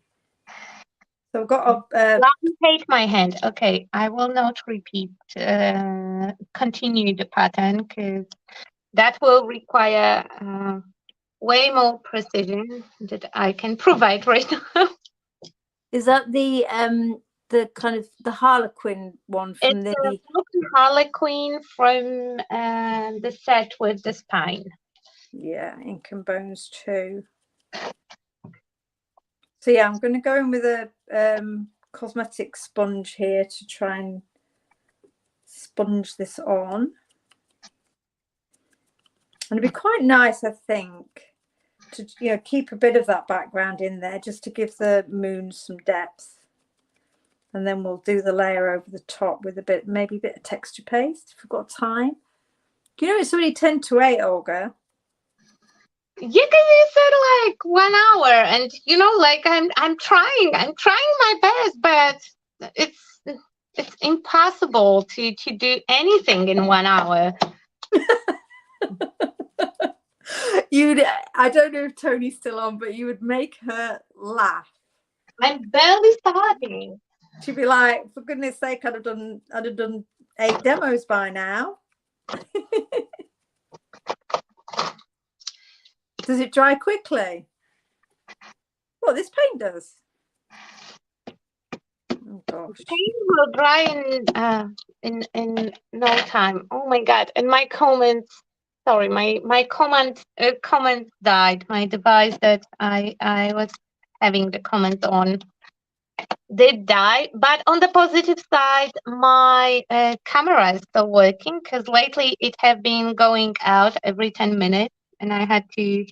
So I've got a... Hate my hand. Okay, I will not repeat. Continue the pattern because that will require way more precision that I can provide right now. Is that the kind of the Harlequin one from It's a Harlequin from the set with the spine. Yeah, Ink and Bones too. So yeah, I'm going to go in with a cosmetic sponge here to try and sponge this on. And it'd be quite nice, I think, to keep a bit of that background in there just to give the moon some depth. And then we'll do the layer over the top with maybe a bit of texture paste if we've got time. It's already 10 to 8, Olga. Yeah, because you said like 1 hour, and like I'm trying my best, but it's impossible to do anything in 1 hour. I don't know if Tony's still on, but you would make her laugh. I'm barely starting. She'd be like, for goodness sake, I'd have done 8 demos by now. Does it dry quickly? Well, this paint does. Oh gosh. Paint will dry in no time. Oh my god! And my comments. Sorry, my comment died. My device that I was having the comment on did die. But on the positive side, my camera is still working because lately it have been going out every 10 minutes, and I had to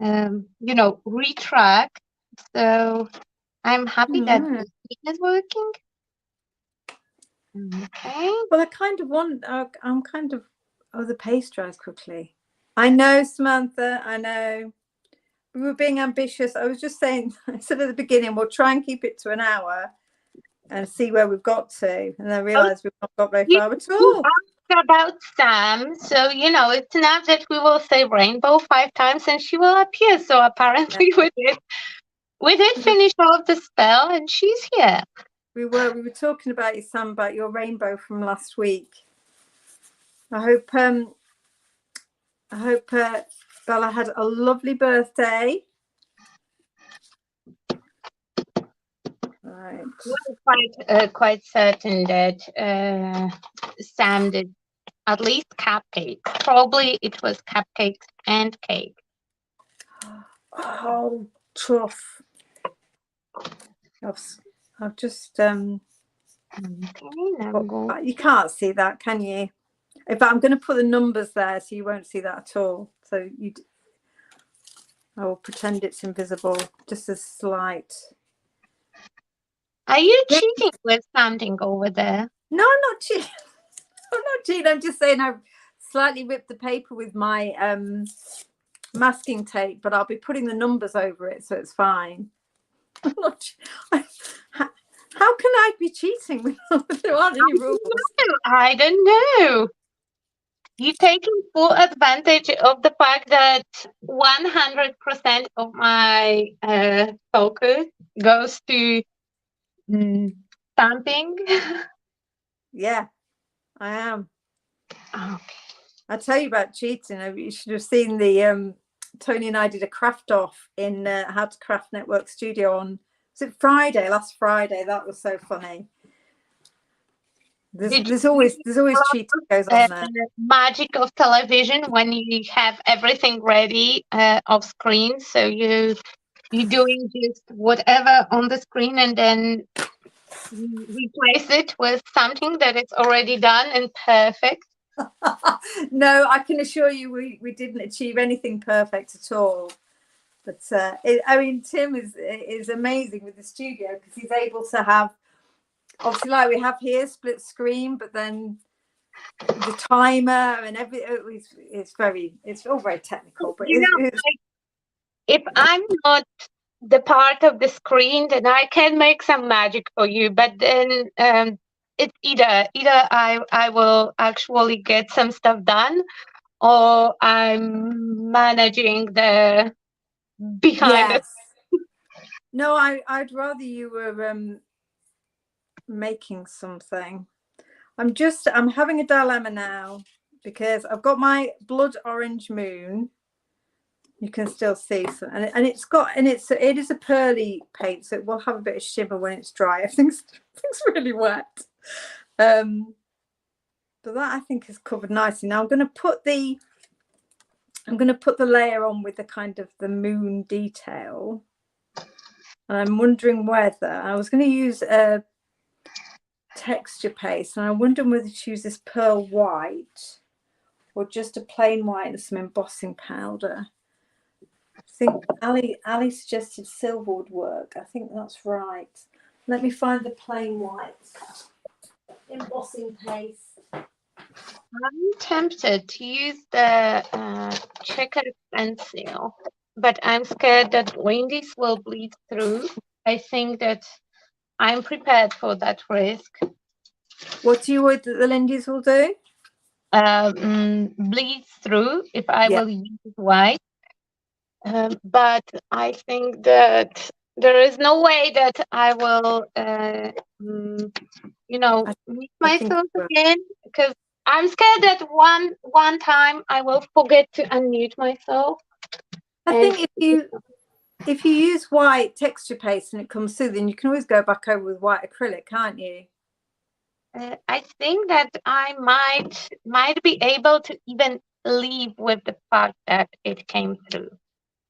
retrack. So I'm happy that the screen is working. Okay. Well, I kind of want. I'm kind of. Oh, the paste dries quickly. I know, Samantha. I know. We were being ambitious. I was just saying. I said at the beginning, we'll try and keep it to an hour, and see where we've got to. And I realised we've not got very far at all. About Sam, so it's not that we will say rainbow 5 times and she will appear. So apparently we did finish off the spell and she's here. We were talking about you, Sam, about your rainbow from last week. I hope Bella had a lovely birthday. Right. We're quite certain that Sam did at least cupcakes. Probably it was cupcakes and cake. Oh, tough. I've just Okay, now go. You can't see that, can you? In fact, I'm going to put the numbers there so you won't see that at all. So I will pretend it's invisible, just a slight. Are you cheating with something over there? No, I'm not cheating. I'm not cheating. I'm just saying I've slightly ripped the paper with my masking tape, but I'll be putting the numbers over it, so it's fine. I'm not. How can I be cheating when there aren't any rules? I don't know. You're taking full advantage of the fact that 100% of my focus goes to stamping. Yeah, I am. Okay. I'll tell you about cheating. You should have seen the Tony and I did a craft off in How to Craft Network Studio on, was it Friday? Last Friday. That was so funny. There's always cheating goes on there. Magic of television when you have everything ready off screen, so you're doing just whatever on the screen and then you replace it with something that is already done and perfect. No, I can assure you we didn't achieve anything perfect at all. But I mean, Tim is amazing with the studio because he's able to have, obviously, like we have here, split screen, but then the timer and it's all very technical. But if I'm not the part of the screen, then I can make some magic for you. But then it's either I will actually get some stuff done, or I'm managing the behind it. No, I'd rather you were making something. I'm having a dilemma now because I've got my blood orange moon. You can still see some, and it is a pearly paint, so it will have a bit of shimmer when it's dry. Everything's really wet. But that I think is covered nicely. Now I'm going to put the layer on with the kind of the moon detail. And I'm wondering whether I was going to use a texture paste, and I'm wondering whether to use this pearl white or just a plain white and some embossing powder. I think Ali suggested silver would work. I think that's right. Let me find the plain white embossing paste. I'm tempted to use the checkered pencil, but I'm scared that Wendy's will bleed through. I think that I'm prepared for that risk. What do you want that the Lindy's will do? Bleed through if I will use white. But I think that there is no way that I will, meet myself again, because I'm scared that one time I will forget to unmute myself. I think if you use white texture paste and it comes through, then you can always go back over with white acrylic, can't you? I think that I might be able to even live with the fact that it came through.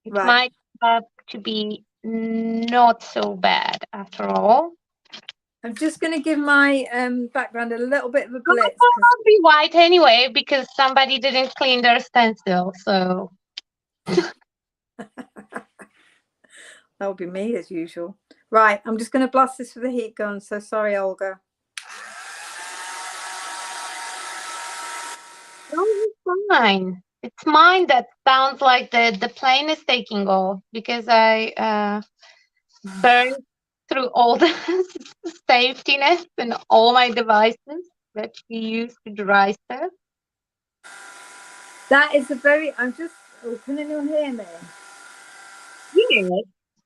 It might have to be not so bad after all. I'm just going to give my background a little bit of a blitz. It won't be white anyway because somebody didn't clean their stencil. So that would be me as usual. Right, I'm just going to blast this with a heat gun. So sorry, Olga. No, it's fine. It's mine that sounds like the plane is taking off because I burned through all the safety nets and all my devices that we use to dry stuff. That is can anyone hear me?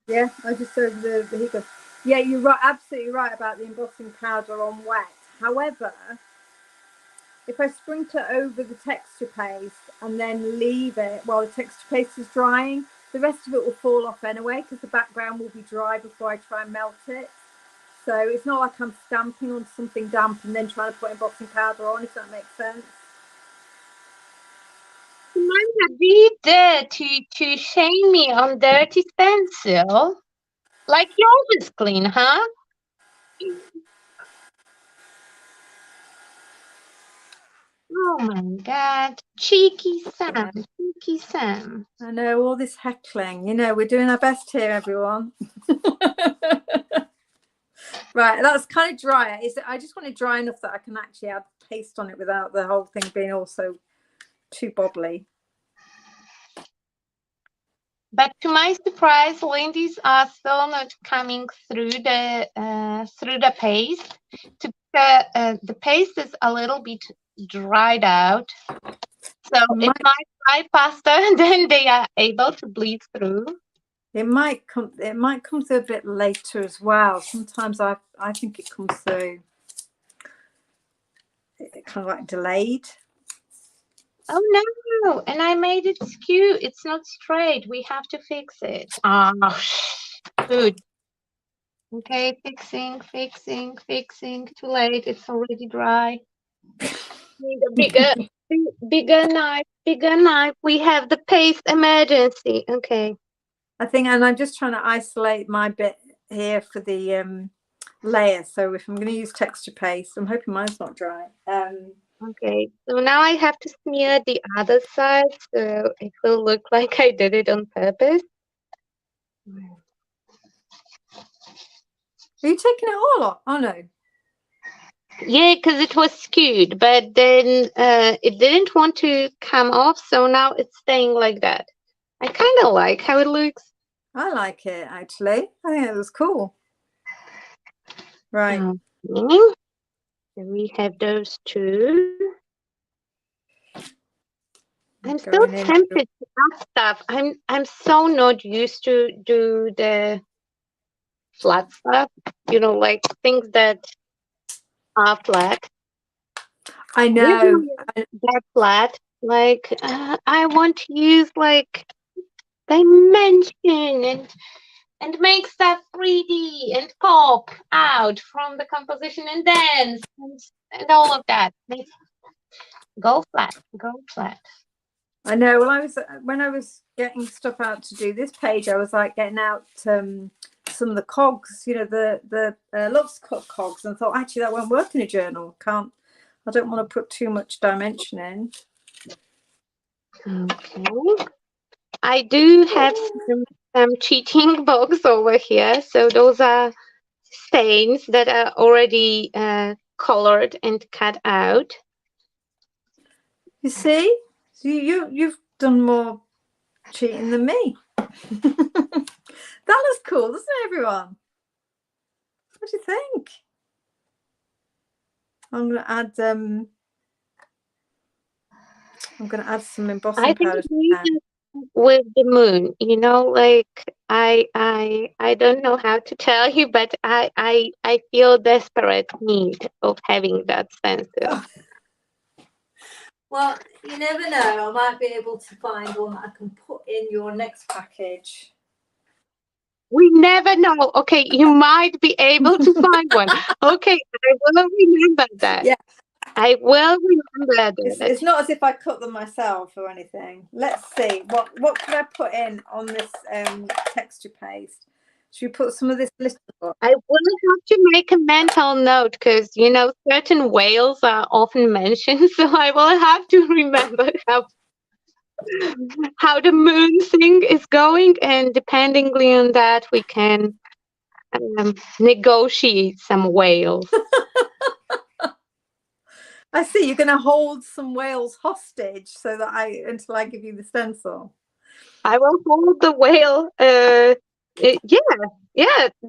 Yeah, I just heard the heat gun. Yeah, you're right, absolutely right about the embossing powder on wet. However, if I sprinkle it over the texture paste and then leave it while the texture paste is drying, the rest of it will fall off anyway because the background will be dry before I try and melt it. So it's not like I'm stamping on something damp and then trying to put embossing powder on, if that makes sense. Samantha, you dare to shame me on dirty stencil? Like yours is clean, huh? Oh my God. Cheeky Sam. Cheeky Sam. I know, all this heckling. You know, we're doing our best here, everyone. Right, that's kind of dry. I just want it dry enough that I can actually add paste on it without the whole thing being also too bobbly. But to my surprise, Lindy's are still not coming through the paste. The paste is a little bit dried out, so it might dry faster than they are able to bleed through. It might come through a bit later as well. Sometimes I think it comes through kind of like delayed. Oh no! And I made it skew. It's not straight. We have to fix it. Oh, good. Okay, fixing. Too late. It's already dry. Need a bigger knife. We have the paste emergency. Okay. I think, and I'm just trying to isolate my bit here for the layer. So if I'm going to use texture paste, I'm hoping mine's not dry. Okay, so now I have to smear the other side, so it will look like I did it on purpose. Are you taking it all off? Oh no. Yeah, because it was skewed, but then it didn't want to come off, so now it's staying like that. I kind of like how it looks. I like it, actually. I think it was cool. Right. Okay. So we have those two. I'm still tempted to add stuff. I'm so not used to do the flat stuff, you know, like things that are flat. I know. They're flat. Like I want to use like dimension and make stuff 3D and pop out from the composition and dance and all of that. Go flat. I know. Well, when I was getting stuff out to do this page, I was like getting out some of the cogs, you know, the Lux Cut cogs, and I thought actually that won't work in a journal. I don't want to put too much dimension in. Okay. I do have some cheating box over here, so those are stains that are already colored and cut out. You see, so you've done more cheating than me. That looks cool, doesn't it, everyone? What do you think? I'm going to add some embossing powder. With the moon, you know, like I don't know how to tell you, but I feel desperate need of having that stencil. Well, you never know. I might be able to find one that I can put in your next package. We never know. Okay, you might be able to find one. Okay, I will remember that. Yeah, I will remember that. It's not as if I cut them myself or anything. Let's see. What can I put in on this texture paste? Should we put some of this glitter? I will have to make a mental note because, you know, certain whales are often mentioned, so I will have to remember how the moon thing is going, and dependingly on that, we can negotiate some whales. I see. You're going to hold some whales hostage so that until I give you the stencil. I will hold the whale. Yeah,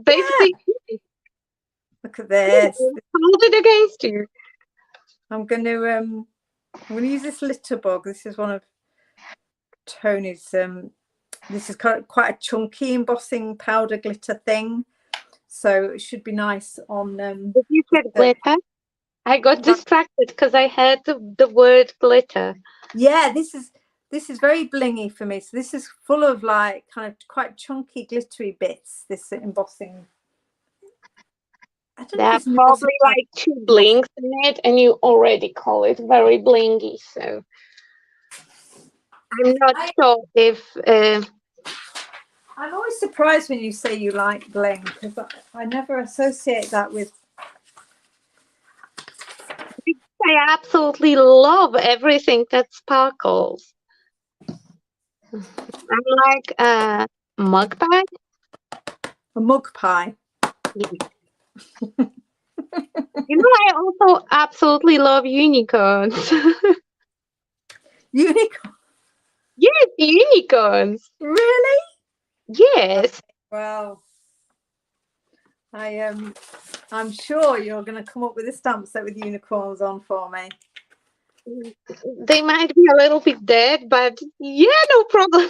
basically. Yeah. Look at this. Hold it against you. I'm going to use this litter bug. This is one of Tony's. This is quite a chunky embossing powder glitter thing, so it should be nice on. Did you get glitter? I got distracted because I heard the word glitter. Yeah, this is very blingy for me. So this is full of like kind of quite chunky glittery bits. This embossing. There are probably like 2 blinks in it, and you already call it very blingy. So I'm not sure if. I'm always surprised when you say you like bling, because I never associate that with. I absolutely love everything that sparkles. I like mug pie. A mug pie. Yeah. I also absolutely love unicorns. Unicorn. Yes, unicorns. Really? Yes. Well, I'm sure you're going to come up with a stamp set with unicorns on for me. They might be a little bit dead, but yeah, no problem.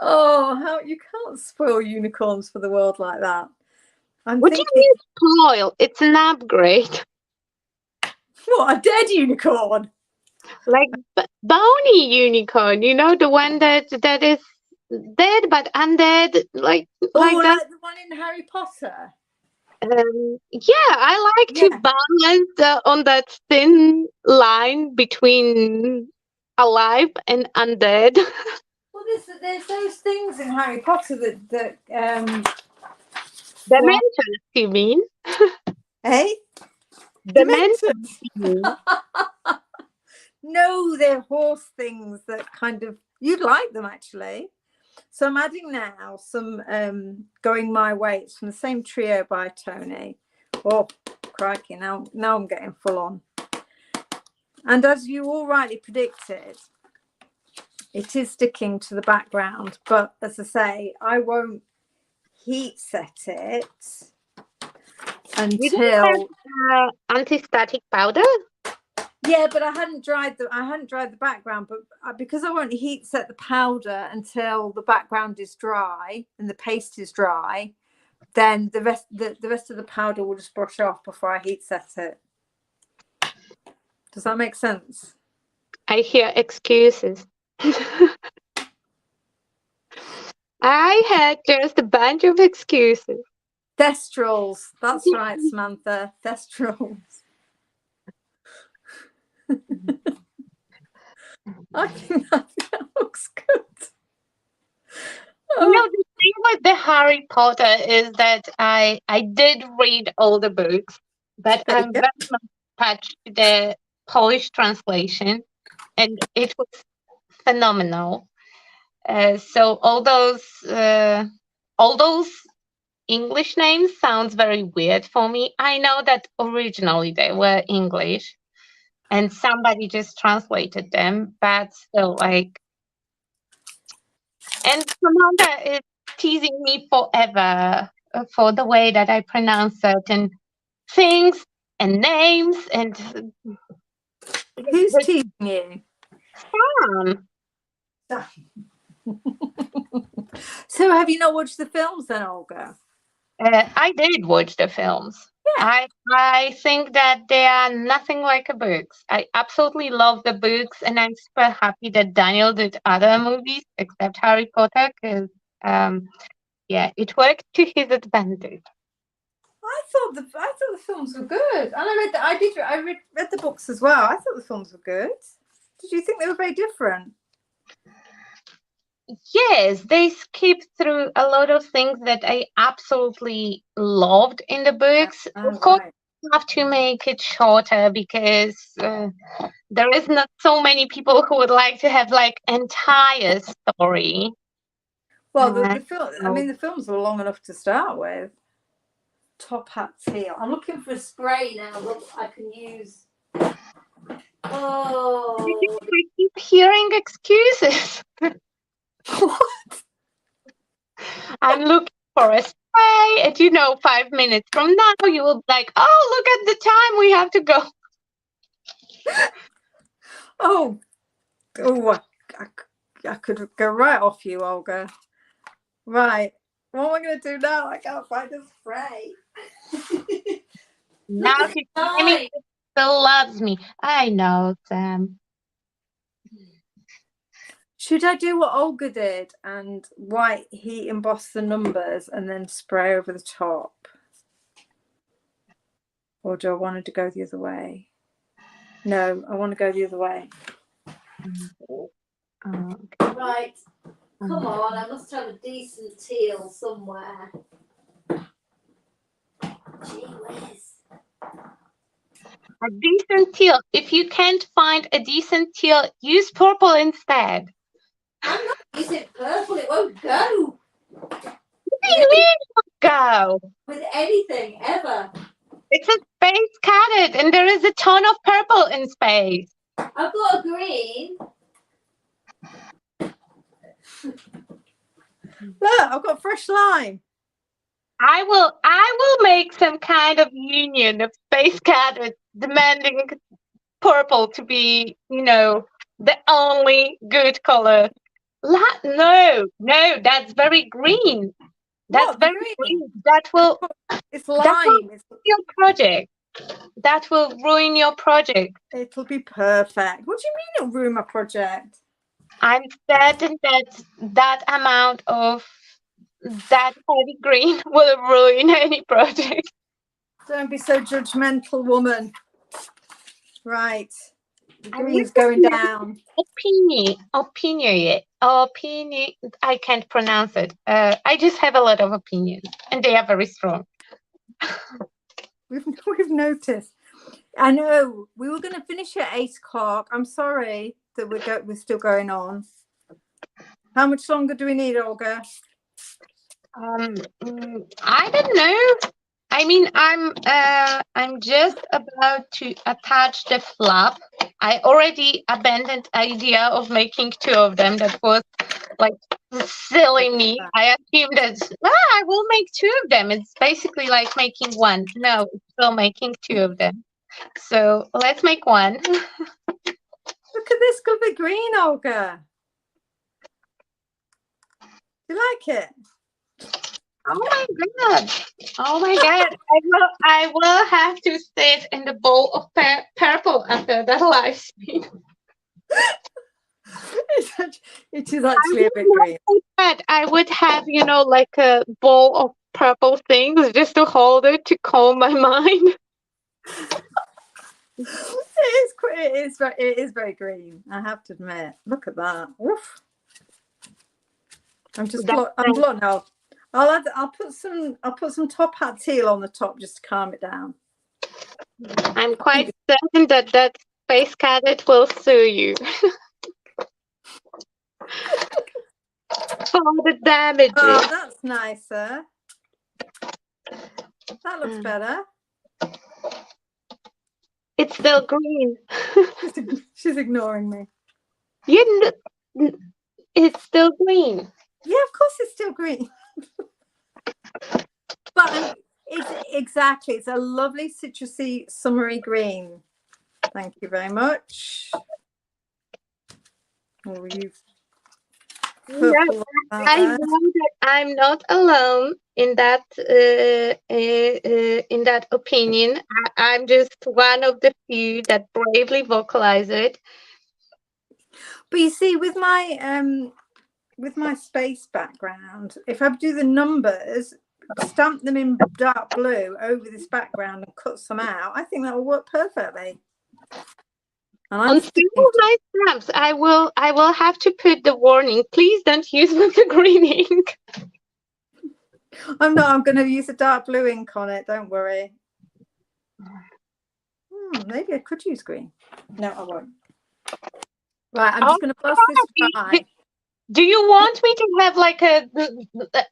Oh, how you can't spoil unicorns for the world like that. I'm What do thinking, you mean spoil? It's an upgrade. what, a dead unicorn? Like bony unicorn, the one that is dead but undead, like Oh, that. like the one in Harry Potter. Yeah, I like to Yeah. balance on that thin line between alive and undead. Well, there's those things in Harry Potter that Dementors, you mean? hey, Dementors, you Dementors. mean? No, they're horse things that kind of you'd like them actually. So I'm adding now some Going My Way. It's from the same trio by Tony. Oh, crikey, now I'm getting full on. And as you all rightly predicted, it is sticking to the background. But as I say, I won't heat set it You don't until have anti-static powder? yeah, but I hadn't dried the background, but because I won't heat set the powder until the background is dry and the paste is dry, then the rest of the powder will just brush off before I heat set it. Does that make sense? I hear excuses. I had just a bunch of excuses. Thestrals. That's right, Samantha. Thestrals. I think that looks good. The thing with the Harry Potter is that I did read all the books, but I'm very much attached to the Polish translation, and it was phenomenal. So all those English names sounds very weird for me. I know that originally they were English, and somebody just translated them, but still, like, and Samantha is teasing me forever for the way that I pronounce certain things and names and Who's teasing you? Sam. So have you not watched the films then, Olga? I did watch the films. Yeah. I think that they are nothing like the books. I absolutely love the books, and I'm super happy that Daniel did other movies except Harry Potter because, yeah, it worked to his advantage. I thought the films were good, and I read the books as well. I thought the films were good. Did you think they were very different? Yes, they skip through a lot of things that I absolutely loved in the books. Of course, Right. you have to make it shorter because there is not so many people who would like to have like entire story. Well, the films were long enough to start with. Top Hat Teal. I'm looking for a spray now that I can use. Oh, I keep hearing excuses. what? I'm looking for a spray, and 5 minutes from now, you will be like, oh, look at the time, we have to go. I could go right off you, Olga. Right. What am I going to do now? I can't find a spray. Now she's claiming she still loves me. I know, Sam. Should I do what Olga did and white heat emboss the numbers and then spray over the top? Or do I want to go the other way? No, I want to go the other way. Okay. Right. Come on, I must have a decent teal somewhere. Gee whiz. A decent teal. If you can't find a decent teal, use purple instead. I'm not using purple. It won't go. What do you mean it won't go? With anything, ever. It's a space cadet, and there is a ton of purple in space. I've got a green. Look, I've got fresh lime. I will make some kind of union of space cadets demanding purple to be, the only good color. No, that's very green. That's What, the very green? green. That will It's ruin lime. your project. That will ruin your project. It'll be perfect. What do you mean it'll ruin my project? I'm certain that amount of that heavy green will ruin any project. Don't be so judgmental, woman. Right. The green's going down. Opinion. I can't pronounce it. I just have a lot of opinions, and they are very strong. We've noticed. I know we were going to finish at 8 o'clock. I'm sorry that we're still going on. How much longer do we need, Olga? I don't know. I mean, I'm just about to attach the flap. I already abandoned idea of making 2 of them. That was like silly me. I assumed that I will make 2 of them. It's basically like making 1. No, it's still making 2 of them. So let's make 1. Look at this colour green, Olga. Do you like it? Oh my god! I will have to sit in the bowl of purple after that live stream. It is actually a bit green. I would have, like a bowl of purple things just to hold it to calm my mind. It is very green. I have to admit. Look at that. Oof. I'm blotting out. I'll put some top hat teal on the top just to calm it down. I'm quite certain that space cadet will sue you for the damages. Oh, that's nicer. That looks better. It's still green. She's ignoring me. It's still green. Yeah, of course it's still green. But it's a lovely citrusy summery green. Thank you very much. I know that I'm not alone in that opinion. I'm just one of the few that bravely vocalize it. But you see, with my space background, if I do the numbers, stamp them in dark blue over this background and cut some out, I think that will work perfectly. On some of my stamps, I will have to put the warning. Please don't use the green ink. I'm going to use a dark blue ink on it. Don't worry. Maybe I could use green. No, I won't. Right, I'm just going to bust this dry. Do you want me to have like a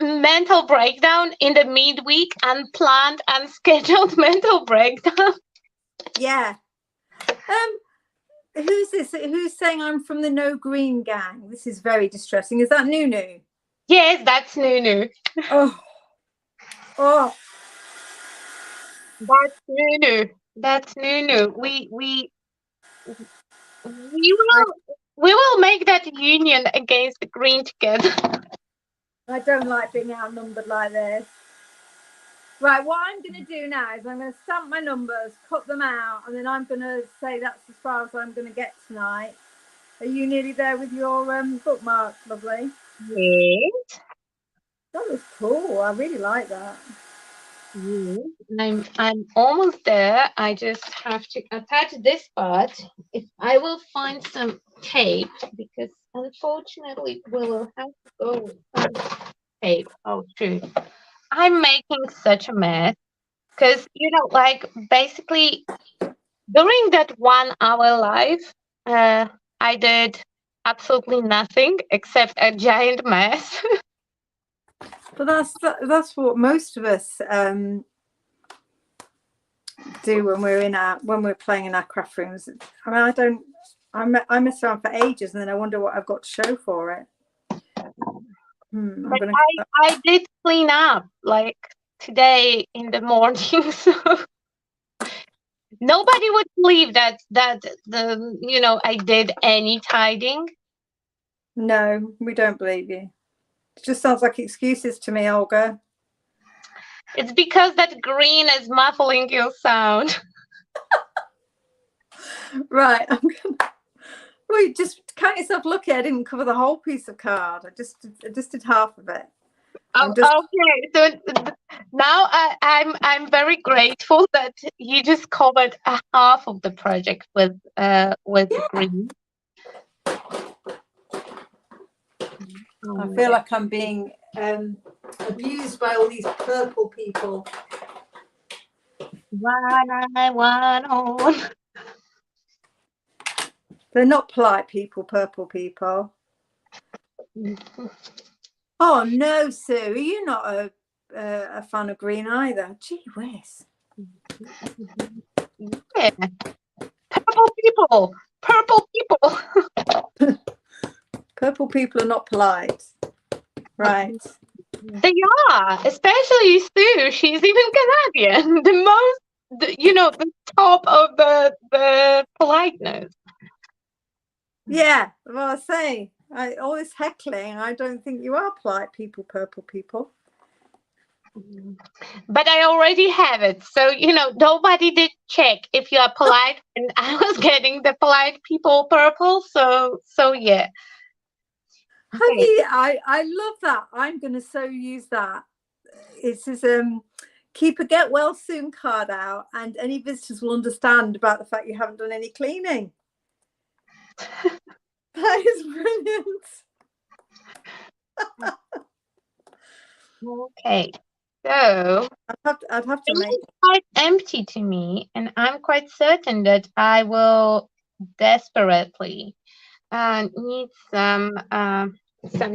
mental breakdown in the midweek, unplanned, unscheduled mental breakdown? Yeah. Who's this? Who's saying I'm from the No Green gang? This is very distressing. Is that Nunu? Yes, that's Nunu. Oh. That's Nunu. We will make that union against the green together. I don't like being outnumbered like this. Right, what I'm going to do now is I'm going to stamp my numbers, cut them out, and then I'm going to say that's as far as I'm going to get tonight. Are you nearly there with your bookmark, lovely? Yes. That was cool. I really like that. Yes. I'm almost there. I just have to attach this part. If I will find some tape, because unfortunately we will have to go with some tape. Oh, true. I'm making such a mess because, like, basically During that 1 hour live, I did absolutely nothing except a giant mess. But that's what most of us do when we're playing in our craft rooms. I mean, I mess around for ages, and then I wonder what I've got to show for it. But I did clean up like today in the morning, so nobody would believe that I did any tidying. No, we don't believe you. It just sounds like excuses to me, Olga. It's because that green is muffling your sound. Right. Wait, just count yourself lucky. I didn't cover the whole piece of card. I just did half of it. Okay, so now I'm very grateful that you just covered a half of the project with green. I feel like I'm being abused by all these purple people. They're not polite people, purple people. Oh no, Sue, are you not a fan of green either? Gee whiz. Yeah. Purple people. Purple people are not polite. Right. They are, especially Sue. She's even Canadian. The top of the politeness. Yeah, well, I say, all this heckling, I don't think you are polite people, purple people. But I already have it. So, nobody did check if you are polite. And I was getting the polite people purple. So yeah. Okay. I love that. I'm going to so use that. It says, keep a get well soon card out, and any visitors will understand about the fact you haven't done any cleaning. That is brilliant. Okay. So I'd have to make it's quite empty to me, and I'm quite certain that I will desperately need some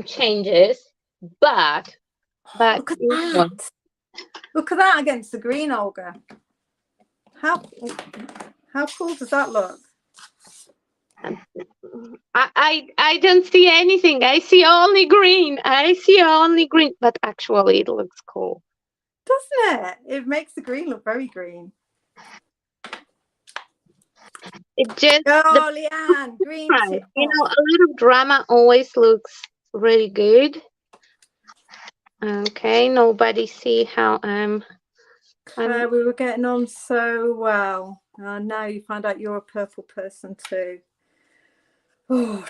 changes. But look at that. Look at that against the green, Olga. How cool does that look? I don't see anything. I see only green. But actually it looks cool. Doesn't it? It makes the green look very green. It just Leanne, green. A little drama always looks really good. Okay, nobody see how we were getting on so well. Now you find out you're a purple person too. Oh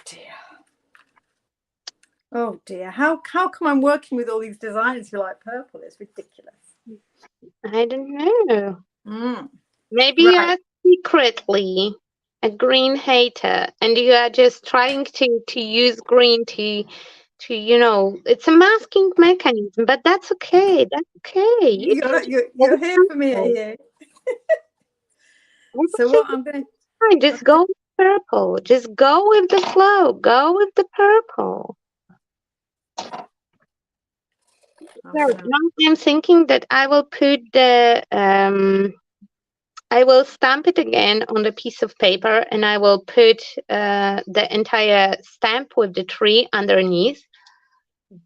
dear. How come I'm working with all these designers who like purple? It's ridiculous. I don't know. Maybe you are secretly a green hater, and you are just trying to use green to it's a masking mechanism, but that's okay. That's okay. You're here for me, are you? So what I'm going to just go with purple. Just go with the flow. Go with the purple. Now I'm thinking that I will put I will stamp it again on the piece of paper, and I will put the entire stamp with the tree underneath.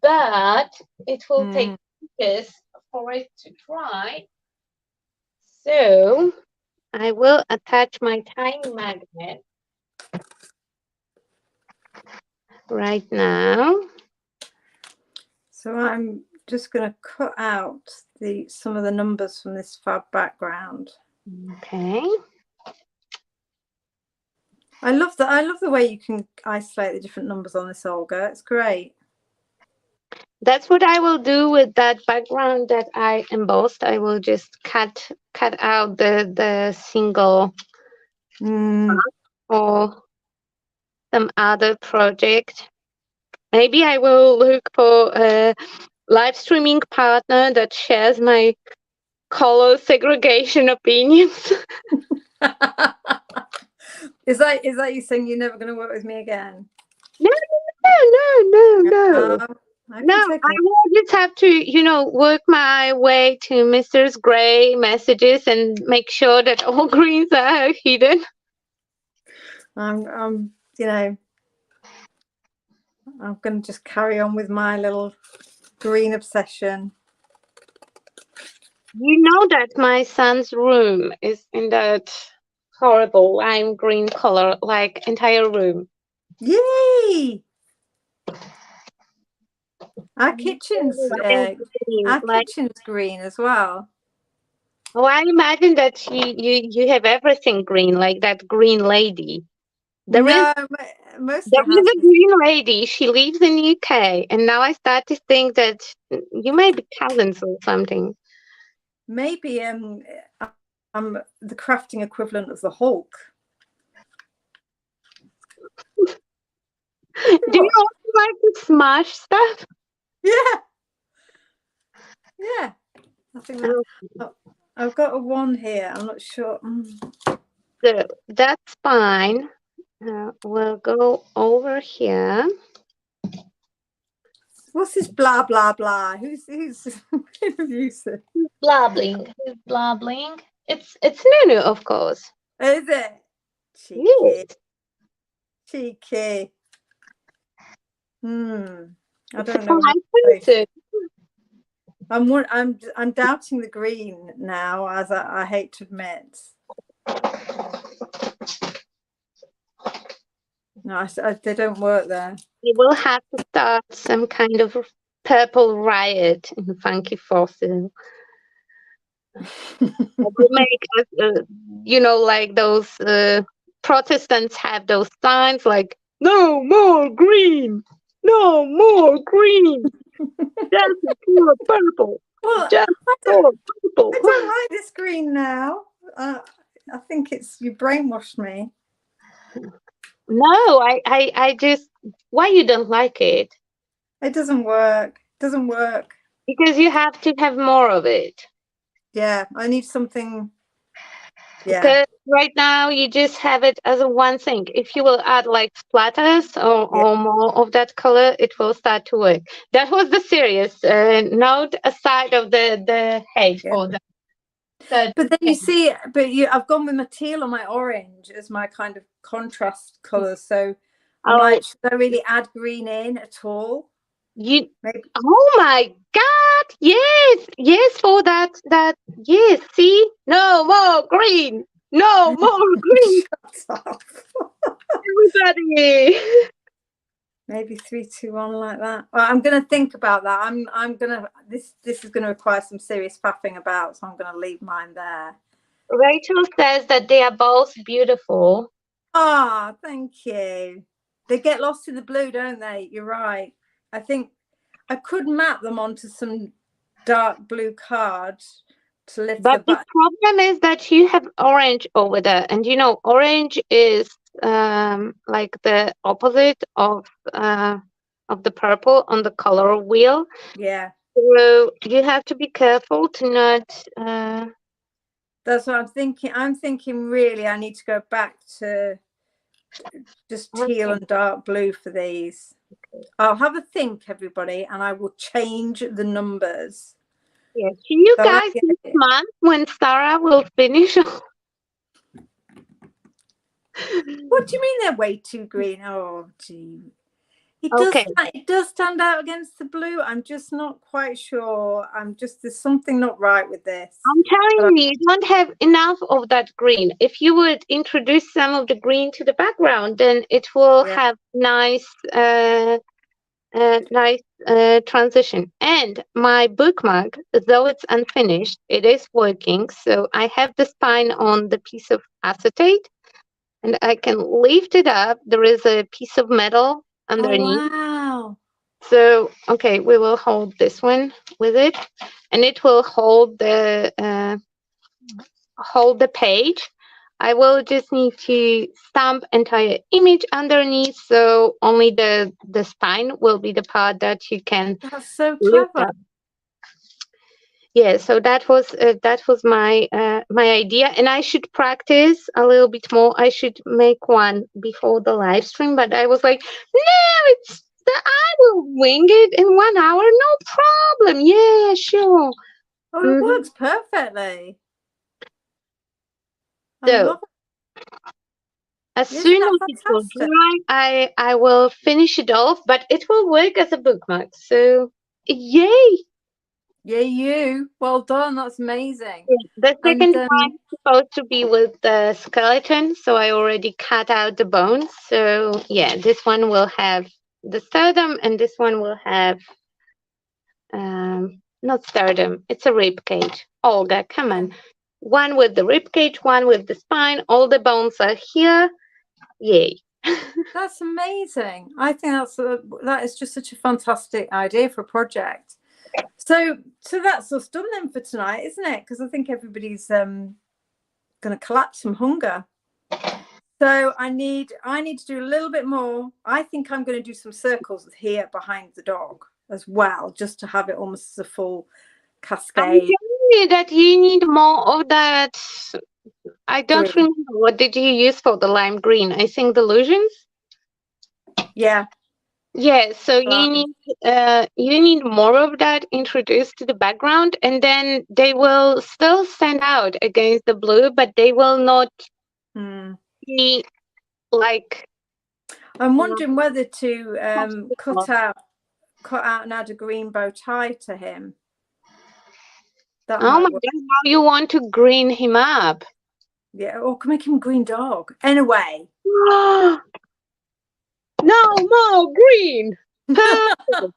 But it will take ages for it to dry. So I will attach my tiny magnet right now. So I'm just going to cut out some of the numbers from this fab background. Okay. I love the way you can isolate the different numbers on this, Olga. It's great. That's what I will do with that background that I embossed. I will just cut out the single or some other project. Maybe I will look for a live streaming partner that shares my color segregation opinions. Is that you saying you're never going to work with me again? No, no. I No, can take I it. will just have to, work my way to Mr. Gray messages and make sure that all greens are hidden. I'm going to just carry on with my little green obsession. You know that my son's room is in that horrible lime green color, like entire room. Yay! Our kitchen's green as well. Oh, I imagine that you have everything green, like that green lady. There is most of there the is house a green lady. She lives in UK, and now I start to think that you may be cousins or something. Maybe I'm the crafting equivalent of the Hulk. Do you also like to smash stuff? Yeah. I think I've got a one here. I'm not sure. So that's fine. We'll go over here. What's this blah blah blah? Who's producer? Blabbling. Who's blabbling? It's Nunu, of course. Is it? Cheeky. Yes. Cheeky. I It's don't know. I'm doubting the green now, as I hate to admit. No, they don't work there. We will have to start some kind of purple riot in Funky Fossil. We'll make, like those Protestants have those signs like "No more green, no more green, just pure purple, Well, just pure purple." I don't like this green now. I think you brainwashed me. No, I just. Why you don't like it? It doesn't work. Because you have to have more of it. Yeah, I need something. Yeah. Because right now you just have it as a one thing. If you will add like splatters or more of that color, it will start to work. That was the serious note aside of the hate for that. But then you see, I've gone with my teal or my orange as my kind of contrast color. So I'm like, should I really add green in at all? Maybe. Oh my God! Yes, for that. Yes, see, no more green, no more green. Shut up. Everybody. Maybe 3, 2, 1 like that. Well, I'm going to think about that. I'm going to. This is going to require some serious faffing about, so I'm going to leave mine there. Rachel says that they are both beautiful. Ah, thank you. They get lost in the blue, don't they? You're right. I think I could map them onto some dark blue card to lift but the problem is that you have orange over there, and orange is like the opposite of the purple on the color wheel. Yeah. So you have to be careful to not. That's what I'm thinking. I'm thinking really I need to go back to just teal and dark blue for these. I'll have a think, everybody, and I will change the numbers. Yes, you guys this month when Sarah will finish. What do you mean they're way too green? Oh, gee. It does stand out against the blue. I'm just not quite sure. There's something not right with this. I'm telling you don't have enough of that green. If you would introduce some of the green to the background, then it will have nice transition. And my bookmark, though it's unfinished, it is working. So I have the spine on the piece of acetate, and I can lift it up. There is a piece of metal underneath. Oh, wow. So, okay, we will hold this one with it, and it will hold the page. I will just need to stamp entire image underneath, so only the spine will be the part that you can. That's so clever. yeah, so that was my my idea, and I should practice a little bit more. I should make one before the live stream, but I was like, no, I will wing it in 1 hour, no problem. Yeah, sure. Oh, it Mhm. works perfectly. I So love it. as Isn't soon that as it will fantastic? dry, I will finish it off, but it will work as a bookmark. So yay! Yeah, you. Well done. That's amazing. Yeah, the And second one is supposed to be with the skeleton, so I already cut out the bones. So yeah, this one will have the sternum, and this one will have not sternum. It's a rib cage. Olga, come yeah, on. One with the rib cage, one with the spine. All the bones are here. Yay! that's amazing. I think that is just such a fantastic idea for a project. So that's us done then for tonight, isn't it? Because I think everybody's going to collapse from hunger. So I need to do a little bit more. I think I'm going to do some circles here behind the dog as well, just to have it almost as a full I'm cascade. telling you that you need more of that. I don't Green. remember what did you use for the lime green. I think delusions. Yeah. Yeah, so Lime. you need more of that introduced to the background, and then they will still stand out against the blue, but they will not be like. I'm uh, wondering whether to cut out and add a green bow tie to him. That Oh my might work. God, how you want to green him up? Yeah, or can make him a green dog. Anyway. No more green. Purple,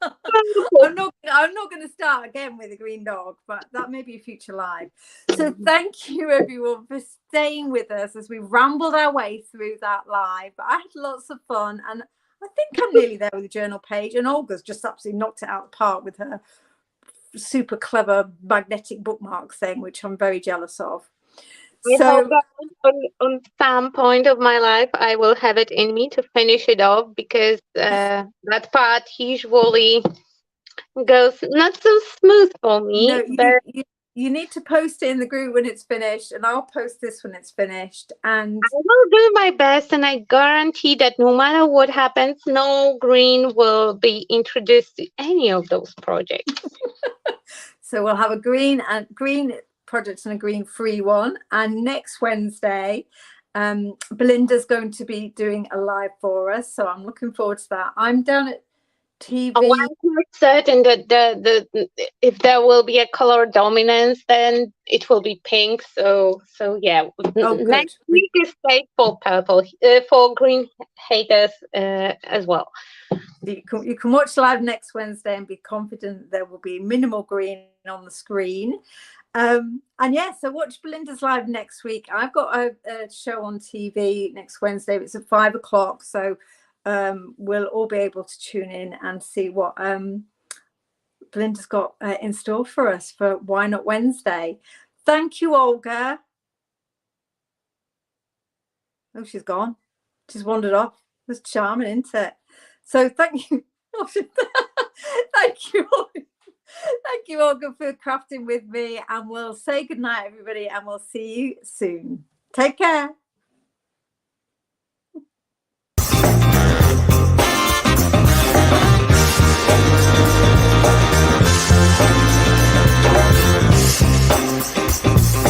I'm purple. not going to start again with a green dog, but that may be a future live. So thank you everyone for staying with us as we rambled our way through that live. I had lots of fun, and I think I'm nearly there with the journal page, and Olga's just absolutely knocked it out of the park with her super clever magnetic bookmark thing, which I'm very jealous of. I hope So that on some point of my life I will have it in me to finish it off, because that part usually goes not so smooth for no, me. But you need to post it in the group when it's finished, and I'll post this when it's finished. And I will do my best, and I guarantee that no matter what happens, no green will be introduced to any of those projects. so we'll have a green project and a green free one. And next Wednesday, Belinda's going to be doing a live for us, so I'm looking forward to that. I'm down at Oh, TV. I'm quite certain that the if there will be a color dominance, then it will be pink. So yeah, Oh, good. next week is safe for purple, for green haters as well. You can watch live next Wednesday and be confident there will be minimal green on the screen. And yeah, so watch Belinda's live next week. I've got a show on TV next Wednesday. It's at 5 o'clock. So we'll all be able to tune in and see what Belinda's got in store for us for Why Not Wednesday. Thank you, Olga. Oh, she's gone. She's wandered off. That's charming, isn't it? So thank you. Thank you. Thank you, Olga, for crafting with me. And we'll say goodnight, everybody, and we'll see you soon. Take care.